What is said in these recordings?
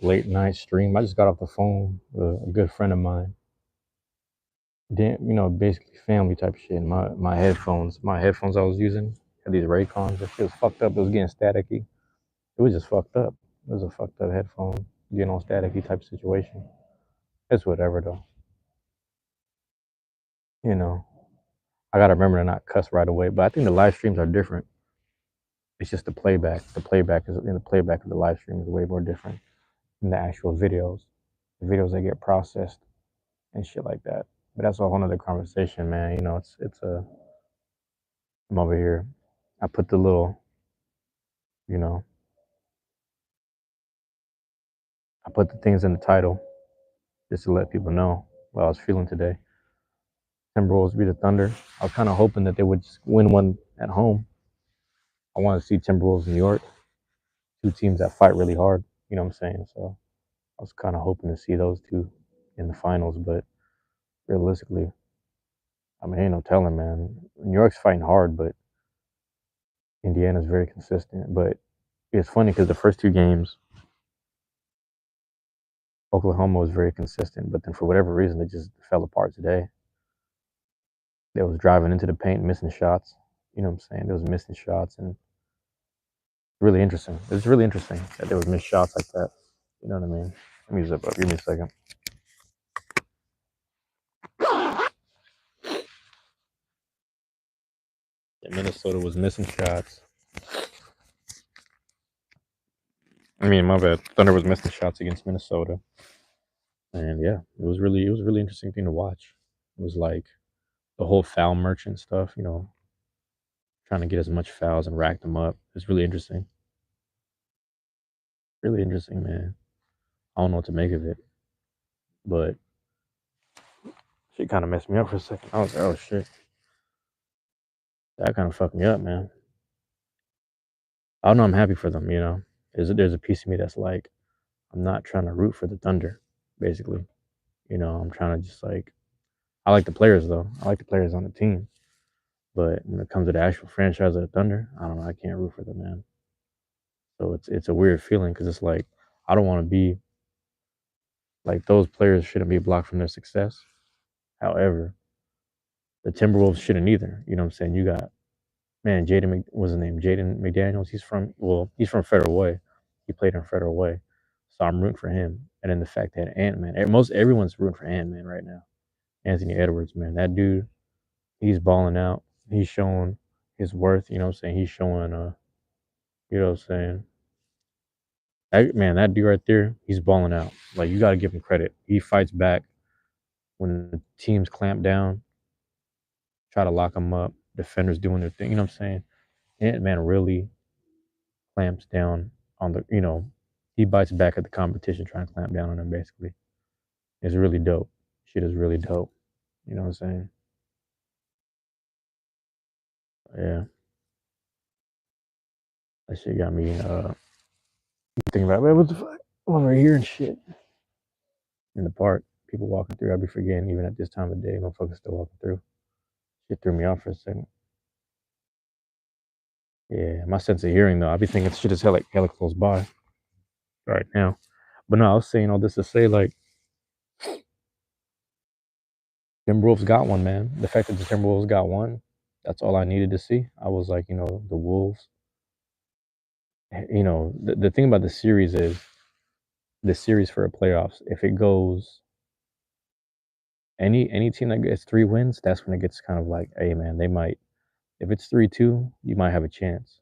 late night stream. I just got off the phone with a good friend of mine. Basically family type shit. My headphones I was using had these Raycons. That shit was fucked up. It was getting staticky. It was just fucked up. It was a fucked up headphone getting on staticky type situation. It's whatever though. You know, I gotta remember to not cuss right away. But I think the live streams are different. It's just the playback. The playback of the live stream is way more different than the actual videos. The videos that get processed and shit like that. But that's a whole nother conversation, man. I'm over here. I put the little, you know, I put the things in the title just to let people know what I was feeling today. Timberwolves beat the Thunder. I was kind of hoping that they would just win one at home. I want to see Timberwolves New York, two teams that fight really hard. You know what I'm saying? So I was kind of hoping to see those two in the finals, but realistically, I mean, ain't no telling, man. New York's fighting hard, but Indiana's very consistent. But it's funny because the first two games, Oklahoma was very consistent, but then for whatever reason, they just fell apart today. They was driving into the paint, missing shots. You know what I'm saying? They was missing shots, and really interesting. It's really interesting that there was missed shots like that. You know what I mean? Let me zip up. Give me a second. Yeah, Minnesota was missing shots. I mean, my bad. Thunder was missing shots against Minnesota, and yeah, it was really interesting thing to watch. It was like the whole foul merchant stuff. Trying to get as much fouls and rack them up. It's really interesting. Really interesting, man. I don't know what to make of it, but shit kind of messed me up for a second. I was like, oh shit, that kind of fucked me up, man. I don't know. I'm happy for them. There's a piece of me that's like, I'm not trying to root for the Thunder, basically. I'm trying to just like, I like the players though. I like the players on the team, but when it comes to the actual franchise of the Thunder, I don't know. I can't root for them, man. So it's a weird feeling because it's like I don't want to be like those players shouldn't be blocked from their success. However, the Timberwolves shouldn't either. You know what I'm saying? You got man, what's his name? Jaden McDaniels. He's from Federal Way. He played in Federal Way, so I'm rooting for him. And then the fact that Ant Man, most everyone's rooting for Ant Man right now. Anthony Edwards, man, that dude, he's balling out. He's showing his worth. You know what I'm saying? He's showing, you know what I'm saying? That dude right there, he's balling out. Like you got to give him credit. He fights back when the teams clamp down, try to lock him up. Defenders doing their thing. You know what I'm saying? Ant Man really clamps down on he bites back at the competition, trying to clamp down on him. Basically, it's really dope. Shit is really dope. You know what I'm saying? Yeah, that shit got me thinking about, man, what the fuck? I'm over here and shit in the park. People walking through. I be forgetting even at this time of day, motherfuckers still walking through. Shit threw me off for a second. Yeah, my sense of hearing though, I be thinking shit is hella close by right now. But no, I was saying all this to say like Timberwolves got one, man. The fact that the Timberwolves got one, that's all I needed to see. I was like, the Wolves. The thing about the series is the series for the playoffs. If it goes any team that gets 3 wins, that's when it gets kind of like, hey man, they might. If it's 3-2, you might have a chance.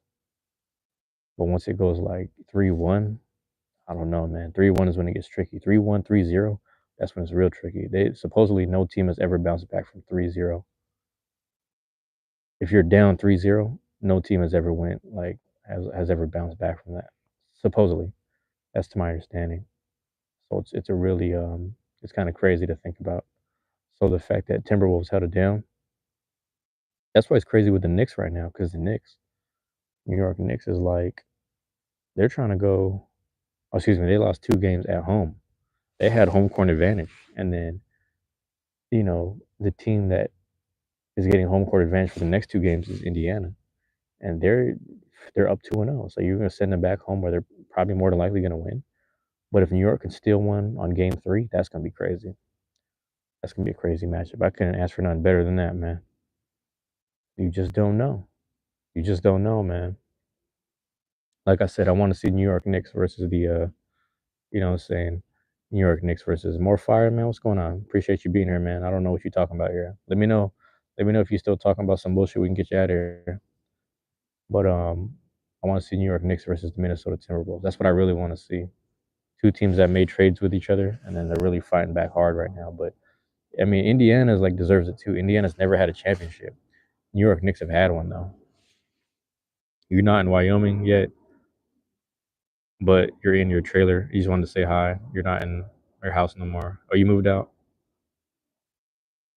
But once it goes like 3-1, I don't know, man. 3-1 is when it gets tricky. 3-1, 3-0, that's when it's real tricky. They supposedly no team has ever bounced back from 3-0. If you're down 3-0, no team has ever went like has ever bounced back from that. Supposedly, that's to my understanding. So it's a really it's kind of crazy to think about. So the fact that Timberwolves held it down, that's why it's crazy with the Knicks right now because the Knicks, New York Knicks, is like they're trying to go. Oh, excuse me, they lost 2 games at home. They had home court advantage, and then the team that is getting home court advantage for the next 2 games is Indiana, and they're up 2-0. So you're gonna send them back home where they're probably more than likely gonna win. But if New York can steal one on game three, that's gonna be crazy. That's gonna be a crazy matchup. I couldn't ask for nothing better than that, man. You just don't know. You just don't know, man. Like I said, I want to see New York Knicks versus the you know what I'm saying, New York Knicks versus more fire, man. What's going on? Appreciate you being here, man. I don't know what you're talking about here. Let me know. Let me know if you're still talking about some bullshit. We can get you out of here. But I want to see New York Knicks versus the Minnesota Timberwolves. That's what I really want to see. Two teams that made trades with each other, and then they're really fighting back hard right now. But I mean, Indiana's like deserves it too. Indiana's never had a championship. New York Knicks have had one though. You're not in Wyoming yet, but you're in your trailer. You just wanted to say hi. You're not in your house no more. Oh, you moved out.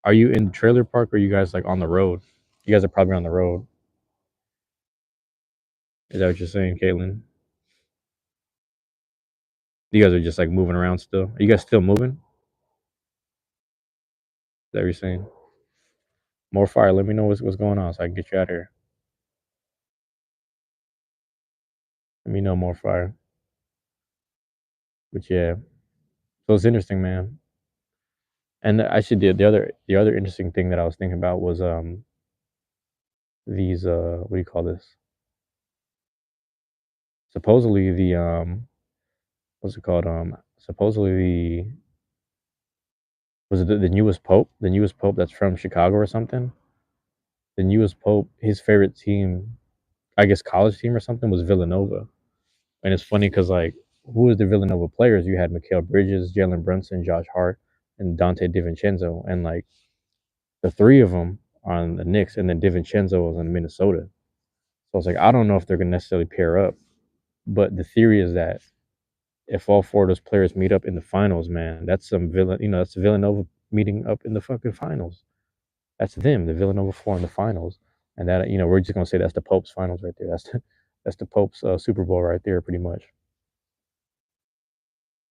Are you in the trailer park or are you guys like on the road? You guys are probably on the road. Is that what you're saying, Caitlin? You guys are just like moving around still. Are you guys still moving? Is that what you're saying? More fire. Let me know what's going on so I can get you out of here. Let me know more fire. But yeah, so it's interesting, man. And I should the other interesting thing that I was thinking about was these what do you call this? Supposedly the what's it called? Supposedly the was it the newest pope that's from Chicago or something? The newest pope, his favorite team, I guess college team or something, was Villanova. And it's funny because like who was the Villanova players? You had Mikal Bridges, Jalen Brunson, Josh Hart, and Dante DiVincenzo, and like the three of them on the Knicks, and then DiVincenzo was in Minnesota. So I was like, I don't know if they're gonna necessarily pair up, but the theory is that if all four of those players meet up in the finals, man, that's that's Villanova meeting up in the fucking finals. That's them, the Villanova four in the finals, and that we're just gonna say that's the Pope's finals right there. That's the Pope's Super Bowl right there, pretty much.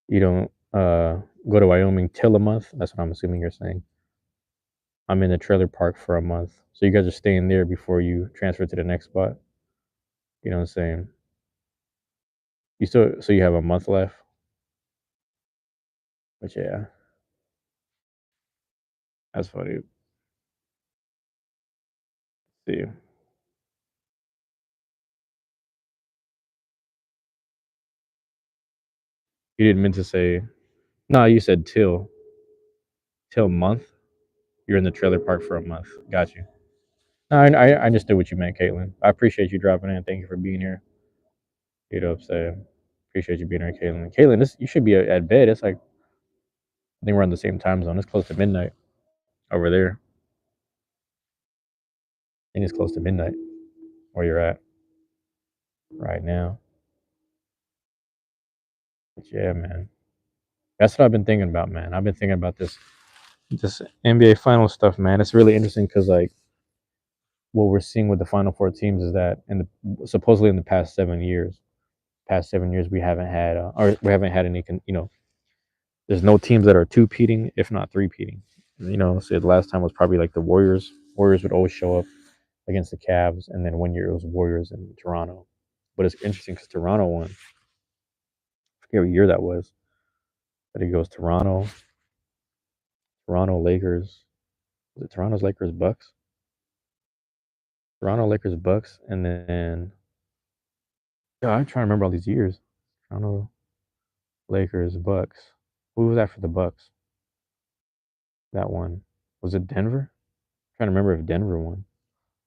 You don't go to Wyoming till a month. That's what I'm assuming you're saying. I'm in the trailer park for a month, so you guys are staying there before you transfer to the next spot. You know what I'm saying? You still so you have a month left, but yeah, that's funny. See, you didn't mean to say no. You said till month. You're in the trailer park for a month. Got you. No, I understood what you meant, Caitlin. I appreciate you dropping in. Thank you for being here. You know what I'm saying? Appreciate you being here, Caitlin. Caitlin, this you should be at bed. It's like I think we're on the same time zone. It's close to midnight over there. I think it's close to midnight where you're at right now. But yeah, man. That's what I've been thinking about, man. I've been thinking about this NBA final stuff, man. It's really interesting because like what we're seeing with the final four teams is that supposedly in the past 7 years we haven't had or we haven't had any there's no teams that are two-peating, if not three-peating. So the last time was probably like the Warriors. Warriors would always show up against the Cavs, and then one year it was Warriors and Toronto. But it's interesting because Toronto won. I forget what year that was. But it goes Toronto Lakers. Was it Toronto's Lakers Bucks? Toronto Lakers Bucks, and then yeah, I'm trying to remember all these years. Toronto Lakers Bucks. Who was after the Bucks? That one was it Denver? I'm trying to remember if Denver won.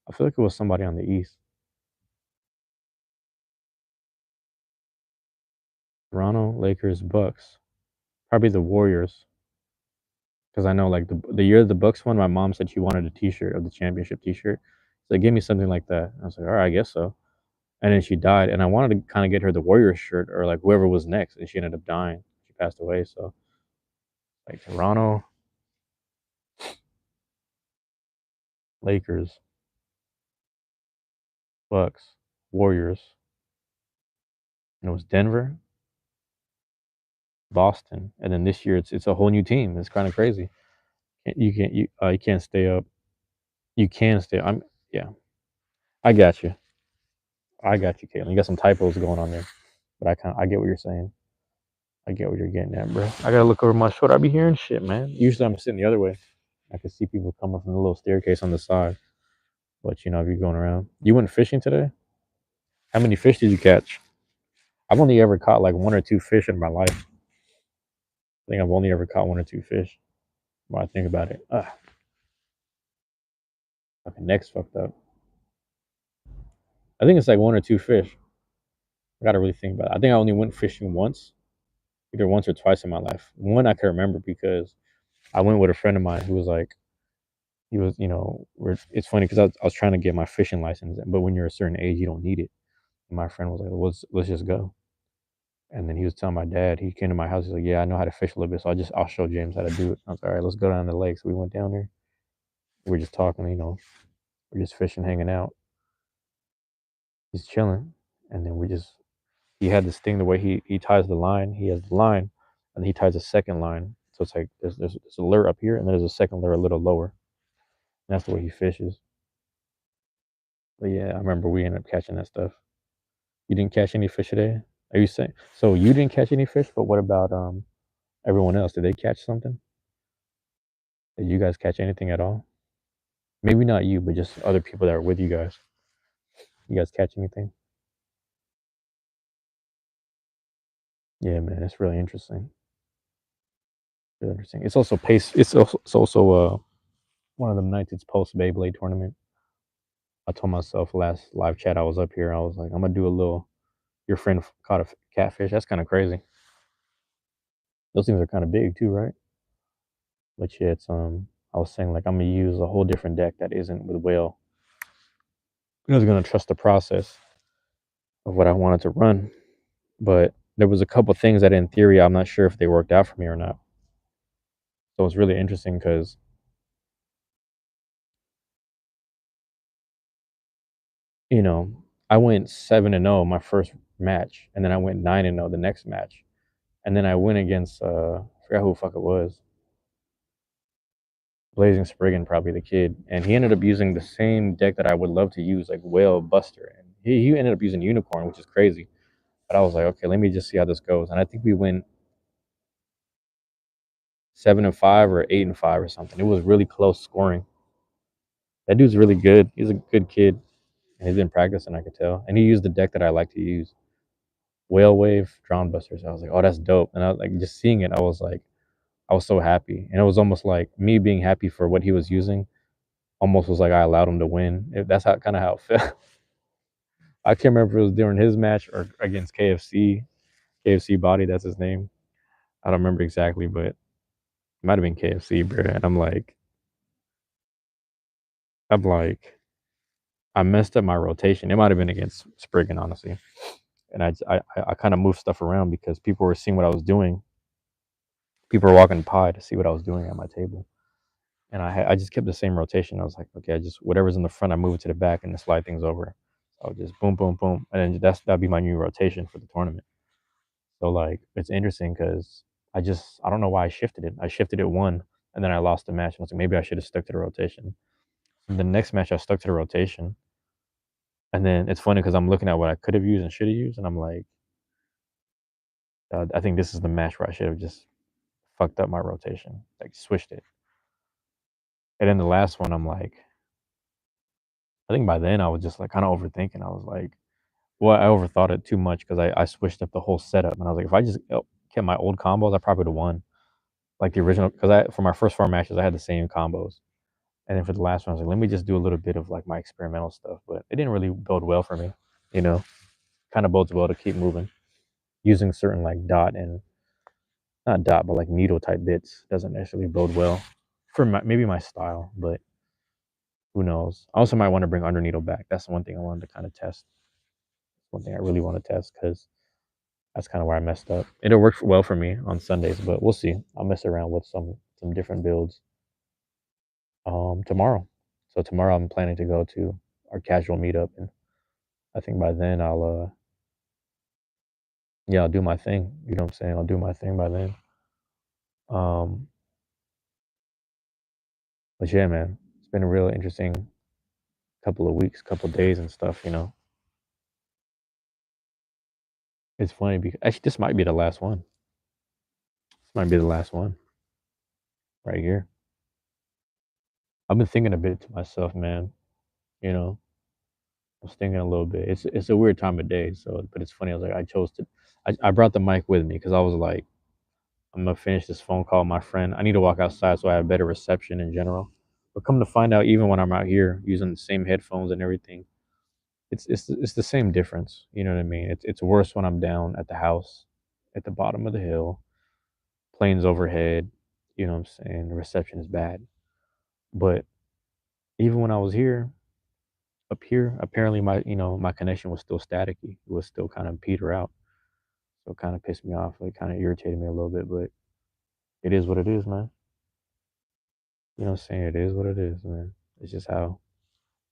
I feel like it was somebody on the East. Toronto Lakers Bucks. Probably the Warriors. Because I know like the year the Bucks won, my mom said she wanted a T-shirt of the championship T-shirt. So give me something like that. I was like, all right, I guess so. And then she died, and I wanted to kind of get her the Warriors shirt or like whoever was next, and she ended up dying. She passed away. So like Toronto Lakers, Bucks, Warriors, and it was Denver, Boston, and then this year it's a whole new team. It's kind of crazy. You can't stay up. You can stay. I'm yeah. I got you. I got you, Caitlin. You got some typos going on there, but I get what you're saying. I get what you're getting at, bro. I gotta look over my shoulder. I be hearing shit, man. Usually I'm sitting the other way. I can see people coming from the little staircase on the side. But you know, if you're going around, you went fishing today. How many fish did you catch? I've only ever caught like one or two fish in my life. I think I've only ever caught one or two fish. When I think about it, my neck's fucked up. I think it's like one or two fish. I gotta really think about it. I think I only went fishing once, either once or twice in my life. One I can remember because I went with a friend of mine who was like, he was, you know, it's funny because I was trying to get my fishing license, but when you're a certain age, you don't need it. And my friend was like, let's just go. And then he was telling my dad, he came to my house. He's like, yeah, I know how to fish a little bit, so I'll show James how to do it. I was like, all right, let's go down to the lake. So we went down there. We were just talking, you know, we're just fishing, hanging out. He's chilling, and then he had this thing the way he ties the line. He has the line, and he ties a second line. So it's like there's a lure up here, and then there's a second lure a little lower. And that's the way he fishes. But yeah, I remember we ended up catching that stuff. You didn't catch any fish today? Are you saying so? You didn't catch any fish, but what about everyone else? Did they catch something? Did you guys catch anything at all? Maybe not you, but just other people that are with you guys. You guys catch anything? Yeah, man, it's really interesting. Really interesting. It's also pace. It's also one of them nights. It's post Beyblade tournament. I told myself last live chat I was up here. I was like, I'm gonna do a little. Your friend caught a catfish. That's kind of crazy. Those things are kind of big too, right? But yeah, it's I was saying like I'm gonna use a whole different deck that isn't with whale. I was gonna trust the process of what I wanted to run, but there was a couple things that in theory I'm not sure if they worked out for me or not. So it's really interesting because you know I went 7-0 my first match, and then I went 9-0 the next match, and then I went against I forgot who the fuck it was. Blazing Spriggan, probably the kid, and he ended up using the same deck that I would love to use, like Whale Buster, and he ended up using Unicorn, which is crazy. But I was like, okay, let me just see how this goes, and I think we went 7-5 or 8-5 or something. It was really close scoring. That dude's really good. He's a good kid, and he's been practicing. I could tell, and he used the deck that I like to use, Whale Wave, Drown Busters. I was like, oh, that's dope, and I was like, just seeing it, I was like, I was so happy, and it was almost like me being happy for what he was using. Almost was like I allowed him to win. That's how kind of how it felt. I can't remember if it was during his match or against KFC. KFC Body, that's his name. I don't remember exactly, but it might have been KFC, bro. And I'm like, I messed up my rotation. It might have been against Spriggan, honestly. And I kind of moved stuff around because people were seeing what I was doing. People were walking by to see what I was doing at my table. And I just kept the same rotation. I was like, okay, I just whatever's in the front, I move it to the back and then slide things over. So I would just boom, boom, boom, and then that'd be my new rotation for the tournament. So like it's interesting because I don't know why I shifted it. I shifted it one, and then I lost the match. I was like, maybe I should have stuck to the rotation. And the next match, I stuck to the rotation, and then it's funny because I'm looking at what I could have used and should have used, and I'm like, I think this is the match where I should have just fucked up my rotation, like switched it. And then the last one, I'm like, I think by then I was just like kind of overthinking. I was like, well, I overthought it too much because I switched up the whole setup, and I was like, if I just kept my old combos, I probably would have won like the original. Because I for my first four matches, I had the same combos. And then for the last one, I was like, let me just do a little bit of like my experimental stuff. But it didn't really bode well for me, you know. Kind of bodes well to keep moving. Using certain like dot and not dot, but like needle type bits doesn't necessarily bode well for maybe my style, but who knows? I also might want to bring under needle back. That's the one thing I wanted to kind of test. One thing I really want to test because that's kind of where I messed up. It'll work well for me on Sundays, but we'll see. I'll mess around with some different builds tomorrow. So tomorrow I'm planning to go to our casual meetup, and I think by then yeah, I'll do my thing. You know what I'm saying? I'll do my thing by then. Um, but yeah, man, it's been a real interesting couple of weeks, couple of days and stuff. You know, it's funny because actually this might be the last one. Might be the last one right here. I've been thinking a bit to myself, man. You know, I was thinking a little bit. It's a weird time of day, so but it's funny. I was like, I chose to. I brought the mic with me because I was like, I'm gonna finish this phone call with my friend. I need to walk outside so I have better reception in general. But come to find out, even when I'm out here using the same headphones and everything, it's the same difference. You know what I mean? It's worse when I'm down at the house, at the bottom of the hill, planes overhead. You know what I'm saying? The reception is bad. But even when I was here, up here, apparently my connection was still staticky. It was still kind of peter out. So it kind of pissed me off. It kind of irritated me a little bit, but it is what it is, man. You know what I'm saying? It is what it is, man. It's just how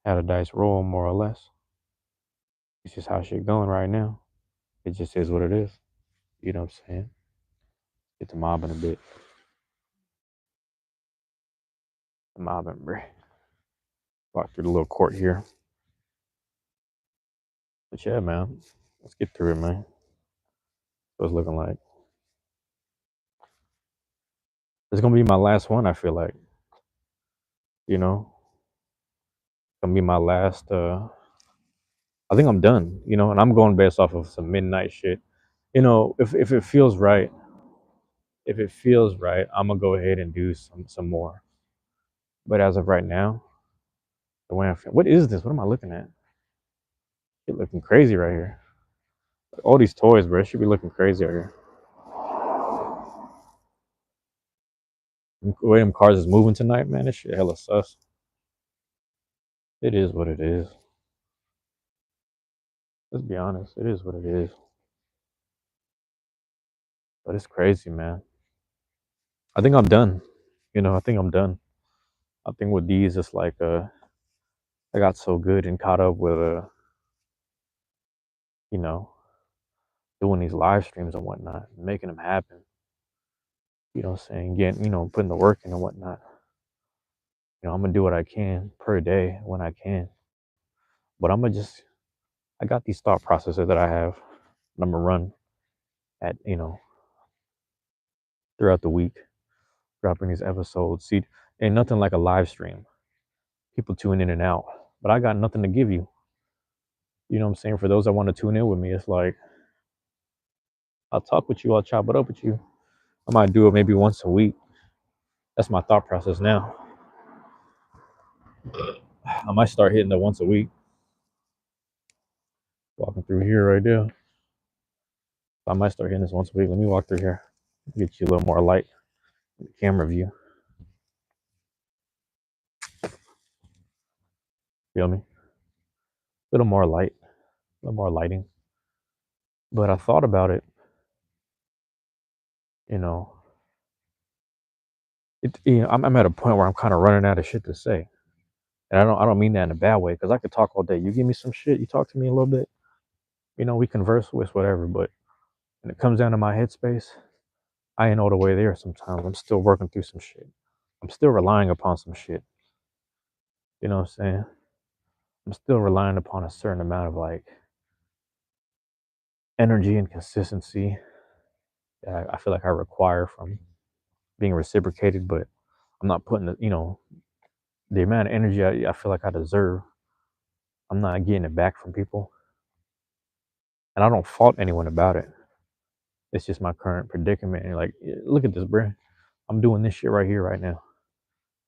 the dice roll, more or less. It's just how shit going right now. It just is what it is. You know what I'm saying? Get to mobbing a bit. Mobbing, bruh. Walk through the little court here. But yeah, man. Let's get through it, man. What it's looking like. It's gonna be my last one, I feel like. You know? It's gonna be my last I think I'm done, and I'm going based off of some midnight shit. If it feels right, I'm gonna go ahead and do some more. But as of right now, the way I feel, what is this? What am I looking at? It looking crazy right here. All these toys, bro. It should be looking crazy out here. The way them cars is moving tonight, man, this shit hella sus. It is what it is. Let's be honest. It is what it is. But it's crazy, man. I think I'm done. I think I'm done. I think with these, it's like I got so good and caught up with you know, doing these live streams and whatnot, making them happen. You know what I'm saying? Getting, putting the work in and whatnot. I'm gonna do what I can per day when I can. But I got these thought processes that I have. And I'm gonna run at, throughout the week, dropping these episodes. See, ain't nothing like a live stream. People tune in and out. But I got nothing to give you. You know what I'm saying? For those that want to tune in with me, it's like I'll talk with you, I'll chop it up with you. I might do it maybe once a week. That's my thought process now. I might start hitting the once a week. Walking through here right there. I might start hitting this once a week. Let me walk through here. Get you a little more light in the camera view. Feel me? A little more light, a little more lighting. But I thought about it, you know. I'm at a point where I'm kind of running out of shit to say, and I don't mean that in a bad way, because I could talk all day. You give me some shit, you talk to me a little bit, we converse with whatever. But when it comes down to my headspace, I ain't all the way there. Sometimes I'm still working through some shit. I'm still relying upon some shit. You know what I'm saying? I'm still relying upon a certain amount of like energy and consistency that I feel like I require from being reciprocated, but I'm not putting the amount of energy I feel like I deserve. I'm not getting it back from people, and I don't fault anyone about it. It's just my current predicament. And like, look at this, bro. I'm doing this shit right here, right now,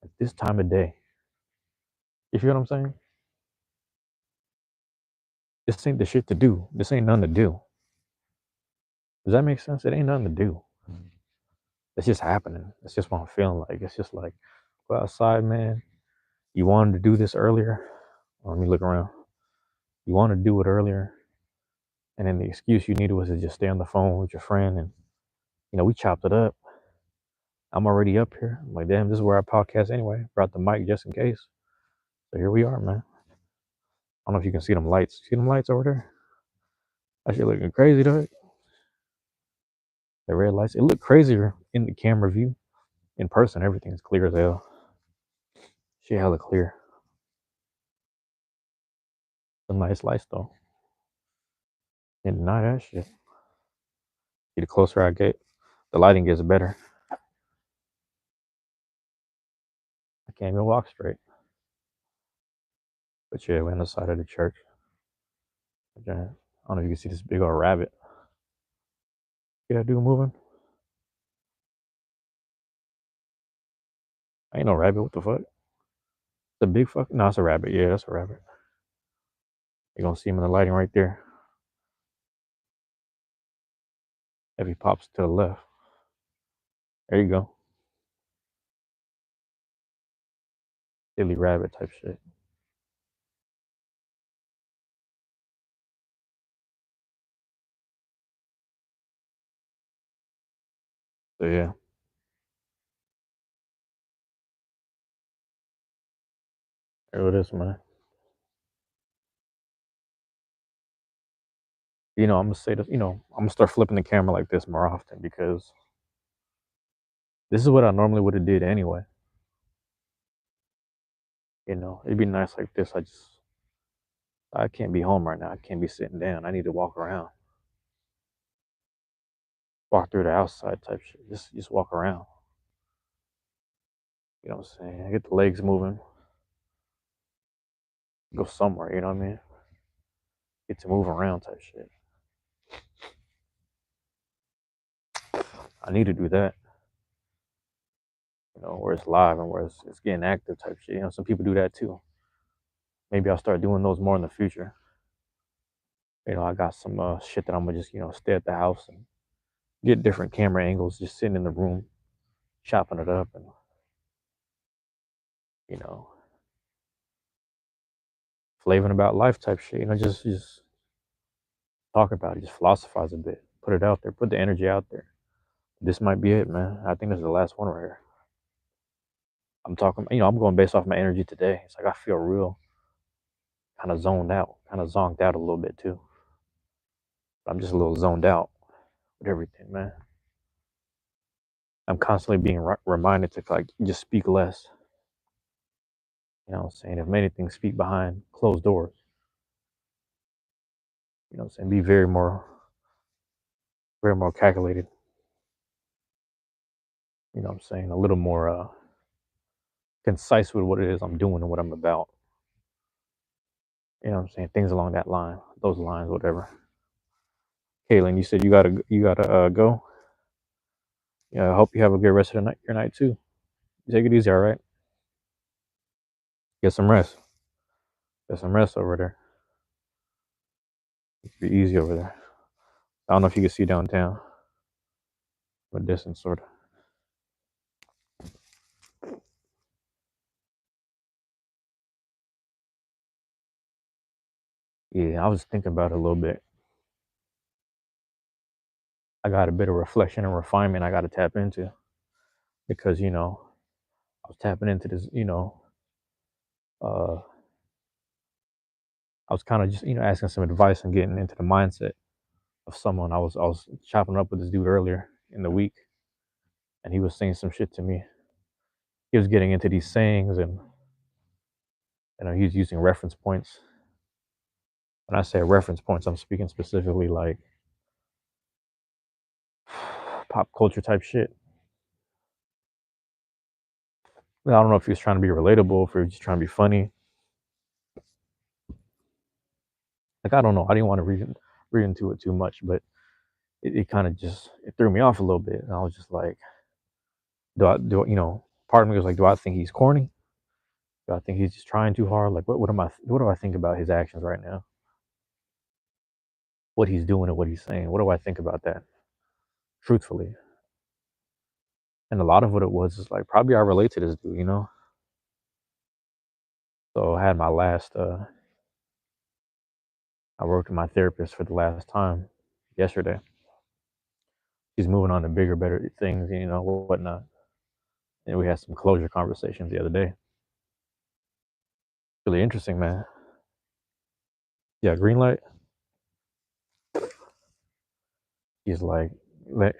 at this time of day. You feel what I'm saying? This ain't the shit to do. This ain't nothing to do. Does that make sense? It ain't nothing to do. It's just happening. It's just what I'm feeling like. It's just like, go outside, man. You wanted to do this earlier. Let me look around. You wanted to do it earlier, and then the excuse you needed was to just stay on the phone with your friend, and we chopped it up. I'm already up here. I'm like, damn, this is where I podcast anyway. Brought the mic just in case. So here we are, man. I don't know if you can see them lights. See them lights over there? That shit looking crazy, though. The red lights. It looked crazier in the camera view. In person, everything's clear as hell. Shit hella clear. Some nice lights, though. And not that shit. See, the closer I get, The lighting gets better. I can't even walk straight. But yeah, we're on the side of the church. I don't know if you can see this big old rabbit. See that dude moving? Ain't no rabbit. What the fuck? It's a big fuck. No, it's a rabbit. Yeah, that's a rabbit. You're gonna see him in the lighting right there. If he pops to the left. There you go. Silly rabbit type shit. So yeah. There it is, man. I'm gonna say this, I'm gonna start flipping the camera like this more often because this is what I normally would have did anyway. It'd be nice like this. I can't be home right now. I can't be sitting down. I need to walk around. Walk through the outside type shit. Just walk around. You know what I'm saying? Get the legs moving. Go somewhere, you know what I mean? Get to move around type shit. I need to do that. Where it's live and where it's getting active type shit. Some people do that too. Maybe I'll start doing those more in the future. I got some shit that I'm gonna just, stay at the house and get different camera angles, just sitting in the room, chopping it up and, you know, flaving about life type shit. Just talk about it, just philosophize a bit, put it out there, put the energy out there. This might be it, man. I think this is the last one right here. I'm talking, I'm going based off my energy today. It's like I feel real kind of zoned out, kind of zonked out a little bit too. I'm just a little zoned out with everything, man. I'm constantly being reminded to like just speak less. You know what I'm saying? If anything, speak behind closed doors. You know what I'm saying? Be very more calculated. You know what I'm saying? A little more concise with what it is I'm doing and what I'm about. You know what I'm saying? Things along that line, those lines, whatever. Kaylin, you said you gotta go. Yeah, I hope you have a good rest of your night too. Take it easy, all right? Get some rest. Get some rest over there. Be easy over there. I don't know if you can see downtown, but distance sort of. Yeah, I was thinking about it a little bit. I got a bit of reflection and refinement I got to tap into because I was tapping into this. Uh, I was kind of just asking some advice and getting into the mindset of someone. I was chopping up with this dude earlier in the week, and he was saying some shit to me. He was getting into these sayings, and he was using reference points. When I say reference points, I'm speaking specifically like pop culture type shit. I don't know if he was trying to be relatable, if he was just trying to be funny. Like I don't know. I didn't want to read into it too much, but it kind of just it threw me off a little bit. And I was just like, part of me was like, do I think he's corny? Do I think he's just trying too hard? Like what do I think about his actions right now? What he's doing and what he's saying? What do I think about that? Truthfully. And a lot of what it was is like probably I relate to this dude. So I had my last I worked with my therapist for the last time yesterday. She's moving on to bigger, better things, whatnot. And we had some closure conversations the other day. Really interesting, man. Yeah, green light. She's like,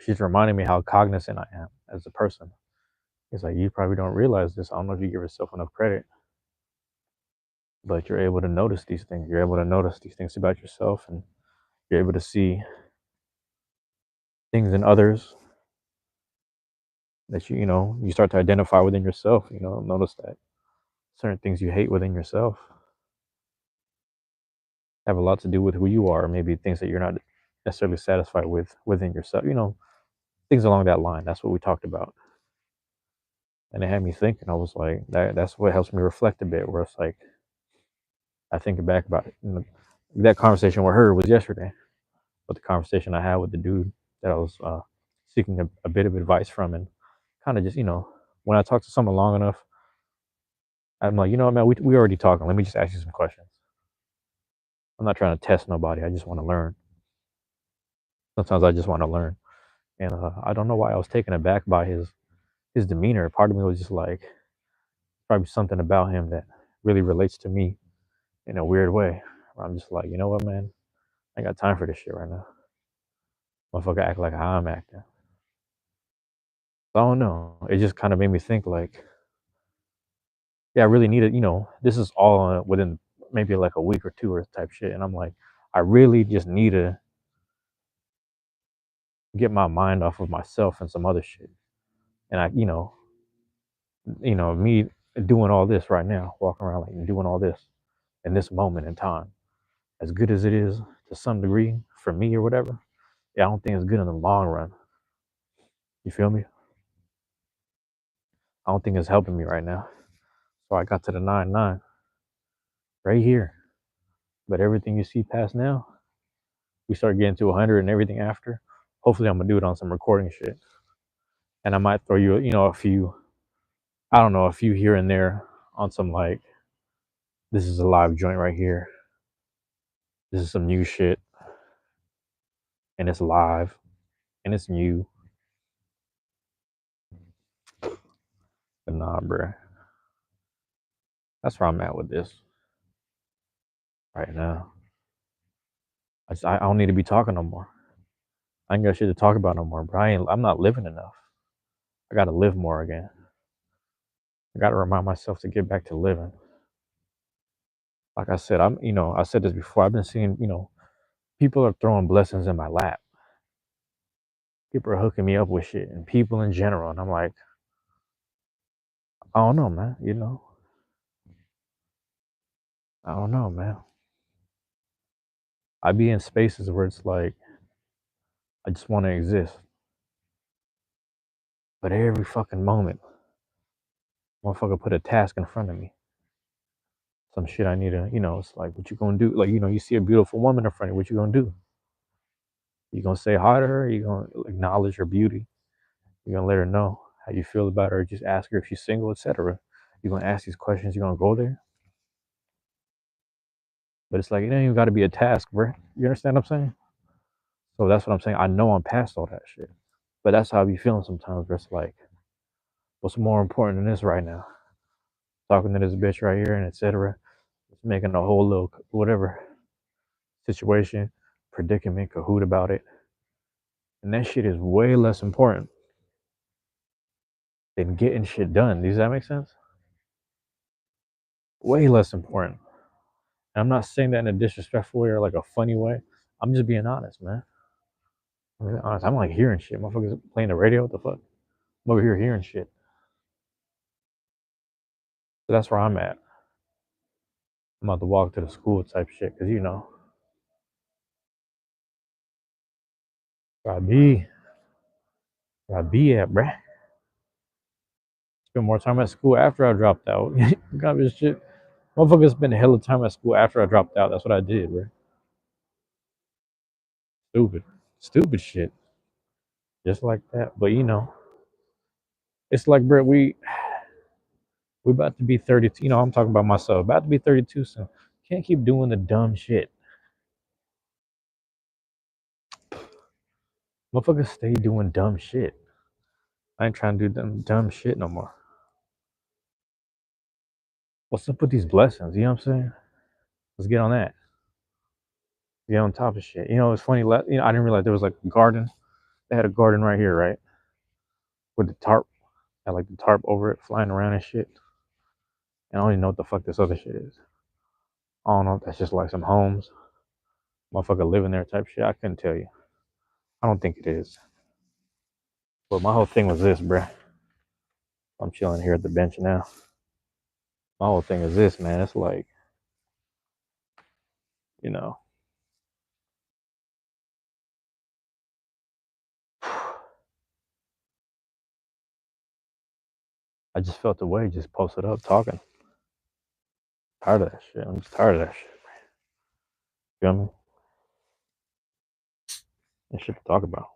she's reminding me how cognizant I am as a person. It's like, you probably don't realize this. I don't know if you give yourself enough credit, but you're able to notice these things. You're able to notice these things about yourself, and you're able to see things in others that you start to identify within yourself. Notice that certain things you hate within yourself have a lot to do with who you are, maybe things that you're not necessarily satisfied with within yourself. Things along that line. That's what we talked about, and it had me thinking. I was like, that's what helps me reflect a bit. Where it's like I think back about it. That conversation with her was yesterday, but the conversation I had with the dude that I was seeking a bit of advice from, and kind of just when I talk to someone long enough, I'm like, man, we already talking. Let me just ask you some questions. I'm not trying to test nobody. I just want to learn. Sometimes I just want to learn, and I don't know why I was taken aback by his demeanor. Part of me was just like, probably something about him that really relates to me in a weird way. Where I'm just like, you know what, man, I ain't got time for this shit right now. Motherfucker act like how I'm acting. I don't know. It just kind of made me think like, yeah, I really needed, this is all within maybe like a week or two or type shit. And I'm like, I really just need to get my mind off of myself and some other shit. And me doing all this right now, walking around like doing all this in this moment in time, as good as it is to some degree for me or whatever, yeah, I don't think it's good in the long run. You feel me? I don't think it's helping me right now. So I got to the 9-9 right here. But everything you see past now, we start getting to 100 and everything after. Hopefully, I'm gonna do it on some recording shit, and I might throw you, a few. I don't know, a few here and there on some like, this is a live joint right here. This is some new shit, and it's live, and it's new. But nah, bruh, that's where I'm at with this right now. I don't need to be talking no more. I ain't got shit to talk about no more, bro. I'm not living enough. I gotta live more again. I gotta remind myself to get back to living. Like I said, I said this before. I've been seeing, people are throwing blessings in my lap. People are hooking me up with shit, and people in general. And I'm like, I don't know, man. I don't know, man. I be in spaces where it's like, I just want to exist. But every fucking moment, motherfucker put a task in front of me. Some shit I need to, it's like, what you gonna do? Like, you see a beautiful woman in front of you, what you gonna do? You gonna say hi to her? You gonna acknowledge her beauty? You gonna let her know how you feel about her? Just ask her if she's single, etc. You gonna ask these questions? You gonna go there? But it's like, it ain't even got to be a task, bro. You understand what I'm saying? So that's what I'm saying. I know I'm past all that shit. But that's how I be feeling sometimes, where it's like, what's more important than this right now? Talking to this bitch right here and etc. Just making a whole little whatever situation, predicament, cahoot about it. And that shit is way less important than getting shit done. Does that make sense? Way less important. And I'm not saying that in a disrespectful way or like a funny way. I'm just being honest, man. I'm being honest. I'm like hearing shit. Motherfuckers playing the radio. What the fuck? I'm over here hearing shit. So that's where I'm at. I'm about to walk to the school type shit, because where I be at, bruh. Spend more time at school after I dropped out. Got this shit. Motherfuckers spend a hell of time at school after I dropped out. That's what I did, bruh. Stupid. Stupid shit. Just like that. But it's like, bruh, we about to be 32. I'm talking about myself. About to be 32 soon. Can't keep doing the dumb shit. Motherfuckers stay doing dumb shit. I ain't trying to do dumb shit no more. What's up with these blessings? You know what I'm saying? Let's get on that. Get on top of shit. It's funny. I didn't realize there was like a garden. They had a garden right here, right? With the tarp. Had like the tarp over it, flying around and shit. And I don't even know what the fuck this other shit is. I don't know if that's just like some homes. Motherfucker living there type shit. I couldn't tell you. I don't think it is. But my whole thing was this, bruh. I'm chilling here at the bench now. My whole thing is this, man. It's like, you know, I just felt the way, just posted up talking. Tired of that shit. I'm just tired of that shit. You know what I mean? That shit to talk about.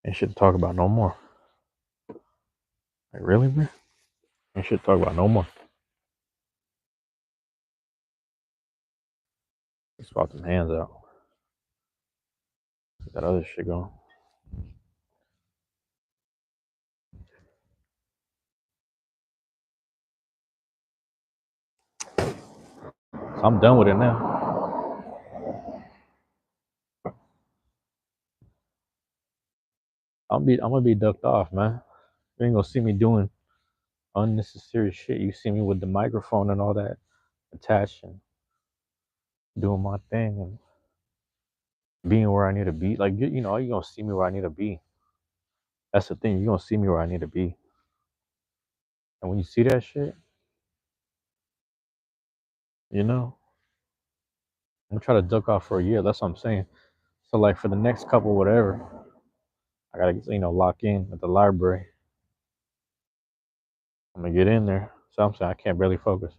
Ain't shit to talk about no more. Like, really, man? Ain't shit to talk about no more. Let's swap some hands out. Got other shit going. So I'm done with it now. I'm gonna be ducked off, man. You ain't gonna see me doing unnecessary shit. You see me with the microphone and all that attached and doing my thing and being where I need to be. Like, you know, you gonna see me where I need to be. That's the thing. You gonna see me where I need to be. And when you see that shit, you know, I'm gonna try to duck off for a year. That's what I'm saying. So like for the next couple, whatever, I gotta lock in at the library. I'm gonna get in there. So I'm saying I can't barely focus.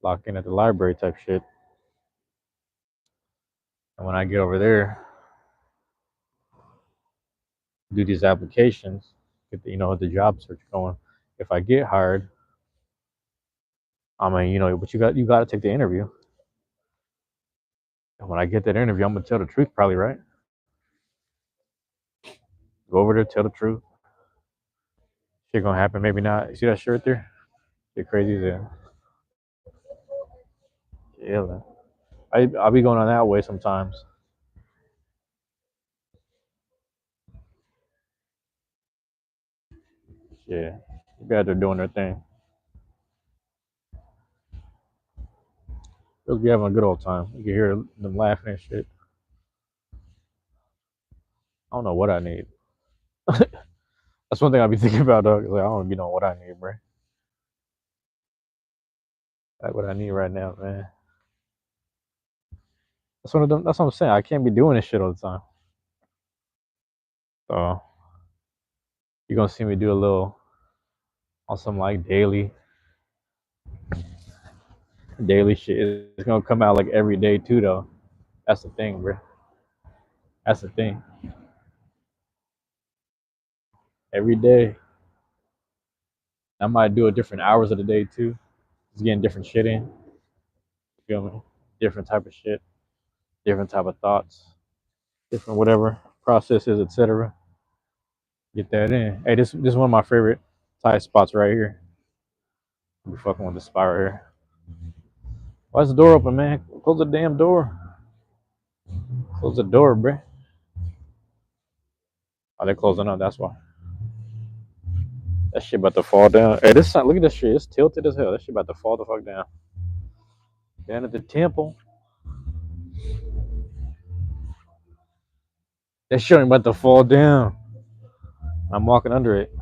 Lock in at the library type shit. And when I get over there, do these applications, get the job search going. If I get hired, I mean, but you got to take the interview. And when I get that interview, I'm gonna tell the truth, probably, right? Go over there, tell the truth. Shit gonna happen, maybe not. You see that shirt there? Shit crazy as hell. Yeah, man. I'll be going on that way sometimes. Yeah, you guys are doing their thing. They'll be having a good old time. You can hear them laughing and shit. I don't know what I need. That's one thing I be thinking about, dog. Like, I don't be knowing what I need, bro. Like what I need right now, man. That's one of them. That's what I'm saying. I can't be doing this shit all the time. So you're gonna see me do a little on some like daily shit. It's gonna come out like every day too, though. That's the thing, bro. That's the thing. Every day, I might do it different hours of the day too. Just getting different shit in. You feel me? Different type of shit, different type of thoughts, different whatever processes, etc. Get that in. Hey, this is one of my favorite tight spots right here. Be fucking with the spot right here. Why is the door open, man? Close the damn door. Close the door, bruh. Oh, they're closing up. That's why. That shit about to fall down. Hey, look at this shit. It's tilted as hell. That shit about to fall the fuck down. Down at the temple. That shit ain't about to fall down. I'm walking under it.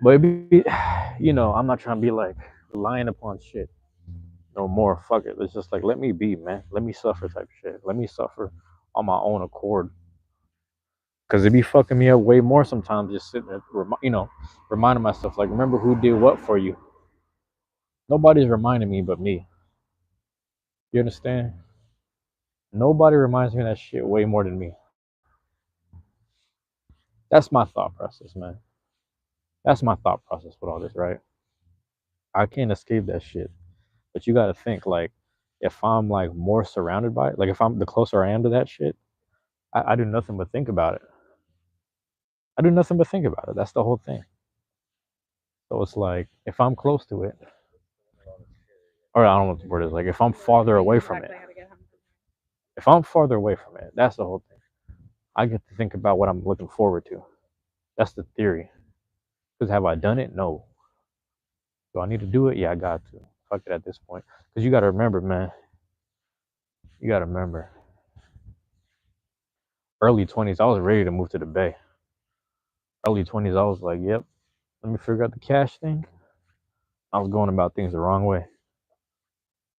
But it be, I'm not trying to be like relying upon shit no more. Fuck it. It's just like, let me be, man. Let me suffer type shit. Let me suffer on my own accord. Because it be fucking me up way more sometimes just sitting there, reminding myself, like, remember who did what for you. Nobody's reminding me but me. You understand? Nobody reminds me of that shit way more than me. That's my thought process, man. That's my thought process with all this, right? I can't escape that shit. But you gotta think, like, if I'm like more surrounded by it, like if I'm the closer I am to that shit, I do nothing but think about it. I do nothing but think about it. That's the whole thing. So it's like if I'm close to it, or I don't know what the word is, like if I'm farther away from it, if I'm farther away from it, that's the whole thing. I get to think about what I'm looking forward to. That's the theory. Because have I done it? No. Do I need to do it? Yeah, I got to. fuck it at this point. Because you got to remember, man. You got to remember. Early 20s, I was ready to move to the Bay. Early 20s, I was like, yep, let me figure out the cash thing. I was going about things the wrong way.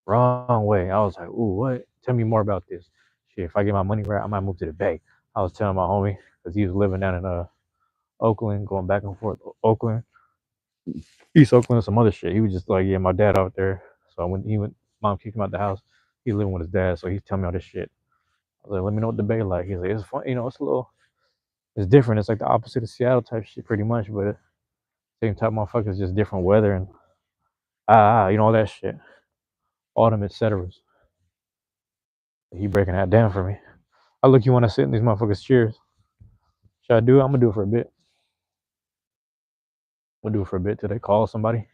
Wrong way. I was like, ooh, what? Tell me more about this. Shit, if I get my money right, I might move to the Bay. I was telling my homie, because he was living down in Oakland, going back and forth. Oakland, East Oakland, some other shit. He was just like, yeah, my dad out there. So when he went, mom kicked him out the house. He living with his dad, so he's telling me all this shit. I was like, let me know what the Bay like. He's like, it's fun, it's a little, it's different. It's like the opposite of Seattle type shit, pretty much, but same type motherfuckers, just different weather and all that shit. Autumn, etc. He breaking that down for me. I look, you want to sit in these motherfuckers' chairs. Should I do it? I'm gonna do it for a bit. We'll do it for a bit till they call somebody.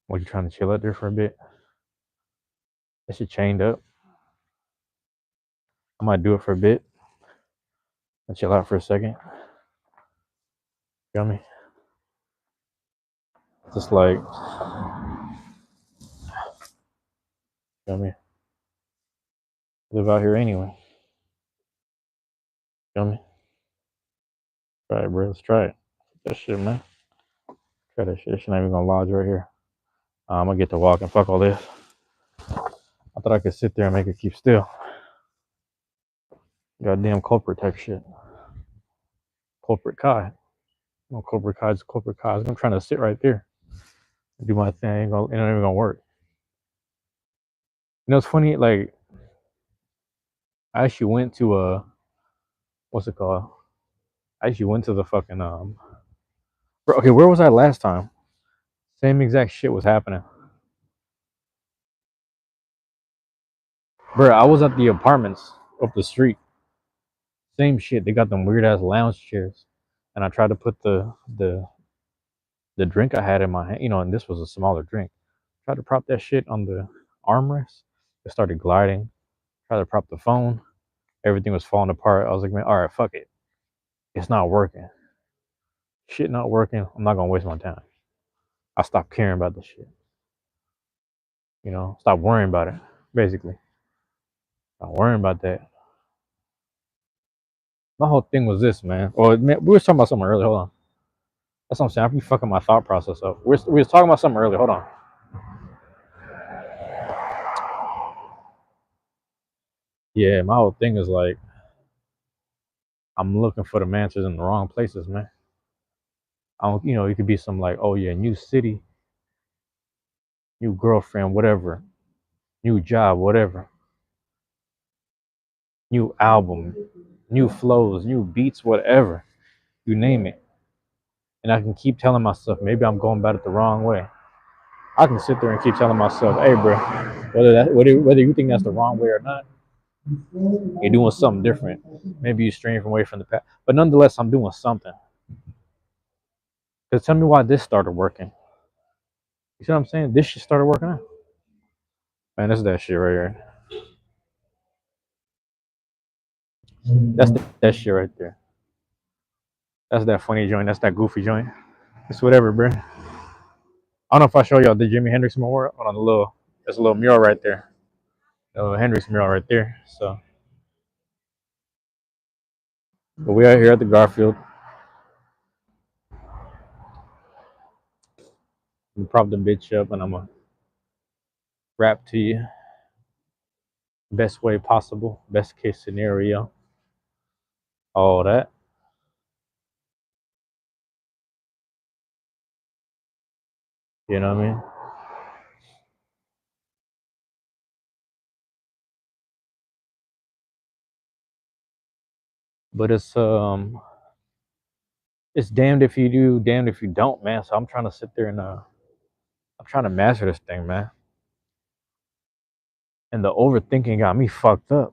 Or you trying to chill out there for a bit? That shit chained up. I might do it for a bit. I'll chill out for a second. Feel me? Just like, feel me? Live out here anyway. Feel me? Try it, bro. Let's try it. That shit, man. Try that shit. This shit not even gonna lodge right here. I'm gonna get to walking. Fuck all this. I thought I could sit there and make it keep still. Goddamn culprit type shit. Culprit Kai. No, Culprit Kai's Culprit Kai. I'm trying to sit right there. Do my thing. It ain't even gonna work. It's funny, like, I actually went to what's it called? I actually went to the fucking okay, where was I last time? Same exact shit was happening. Bro, I was at the apartments up the street. Same shit. They got them weird ass lounge chairs. And I tried to put the drink I had in my hand, and this was a smaller drink. Tried to prop that shit on the armrest. It started gliding. Tried to prop the phone. Everything was falling apart. I was like, man, all right, fuck it. It's not working. Shit not working. I'm not gonna waste my time. I stopped caring about this shit. Stop worrying about it. Basically, not worrying about that. My whole thing was this, man. Or man, we were talking about something earlier. Hold on. That's what I'm saying. I be fucking my thought process up. We was talking about something earlier. Hold on. Yeah, my whole thing is like I'm looking for the answers in the wrong places, man. I don't, it could be some like, oh yeah, new city, new girlfriend, whatever, new job, whatever, new album, new flows, new beats, whatever, you name it. And I can keep telling myself, maybe I'm going about it the wrong way. I can sit there and keep telling myself, hey, bro, whether you think that's the wrong way or not, you're doing something different. Maybe you're straying from away from the path, but nonetheless, I'm doing something. Because tell me why this started working. You see what I'm saying? This shit started working out. Man, that's that shit right here. That's that shit right there. That's that funny joint. That's that goofy joint. It's whatever, bro. I don't know if I show y'all the Jimi Hendrix mural. Hold on, there's a little mural right there. A little Hendrix mural right there. So, but we are here at the Garfield. I'm gonna prop the bitch up and I'm gonna rap to you best way possible, best case scenario, all that. You know what I mean? But it's damned if you do, damned if you don't, man. So I'm trying to sit there and I'm trying to master this thing, man. And the overthinking got me fucked up.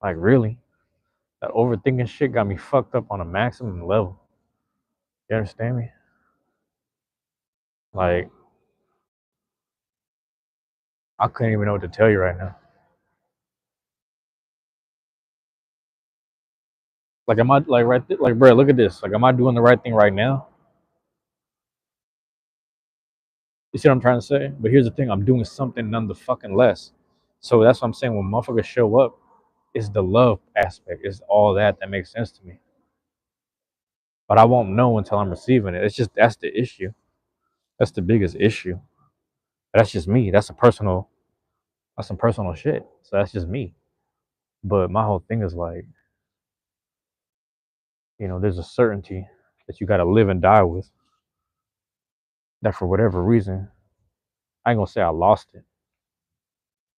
Like really, that overthinking shit got me fucked up on a maximum level. You understand me? Like I couldn't even know what to tell you right now. Like am I like like bro? Look at this. Like am I doing the right thing right now? You see what I'm trying to say? But here's the thing: I'm doing something none the fucking less. So that's what I'm saying. When motherfuckers show up, it's the love aspect. It's all that makes sense to me. But I won't know until I'm receiving it. It's just that's the issue. That's the biggest issue. But that's just me. That's some personal shit. So that's just me. But my whole thing is like, there's a certainty that you got to live and die with. That for whatever reason, I ain't gonna say I lost it.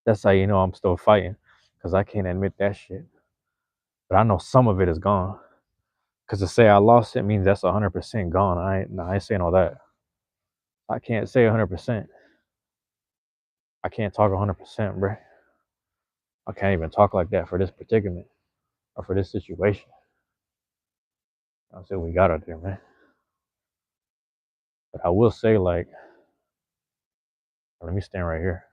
That's how you know I'm still fighting, because I can't admit that shit. But I know some of it is gone. Because to say I lost it means that's 100% gone. I ain't saying all that. I can't say 100%. I can't talk 100%, bro. I can't even talk like that for this predicament or for this situation. I said we got out there, man. But I will say, like, let me stand right here.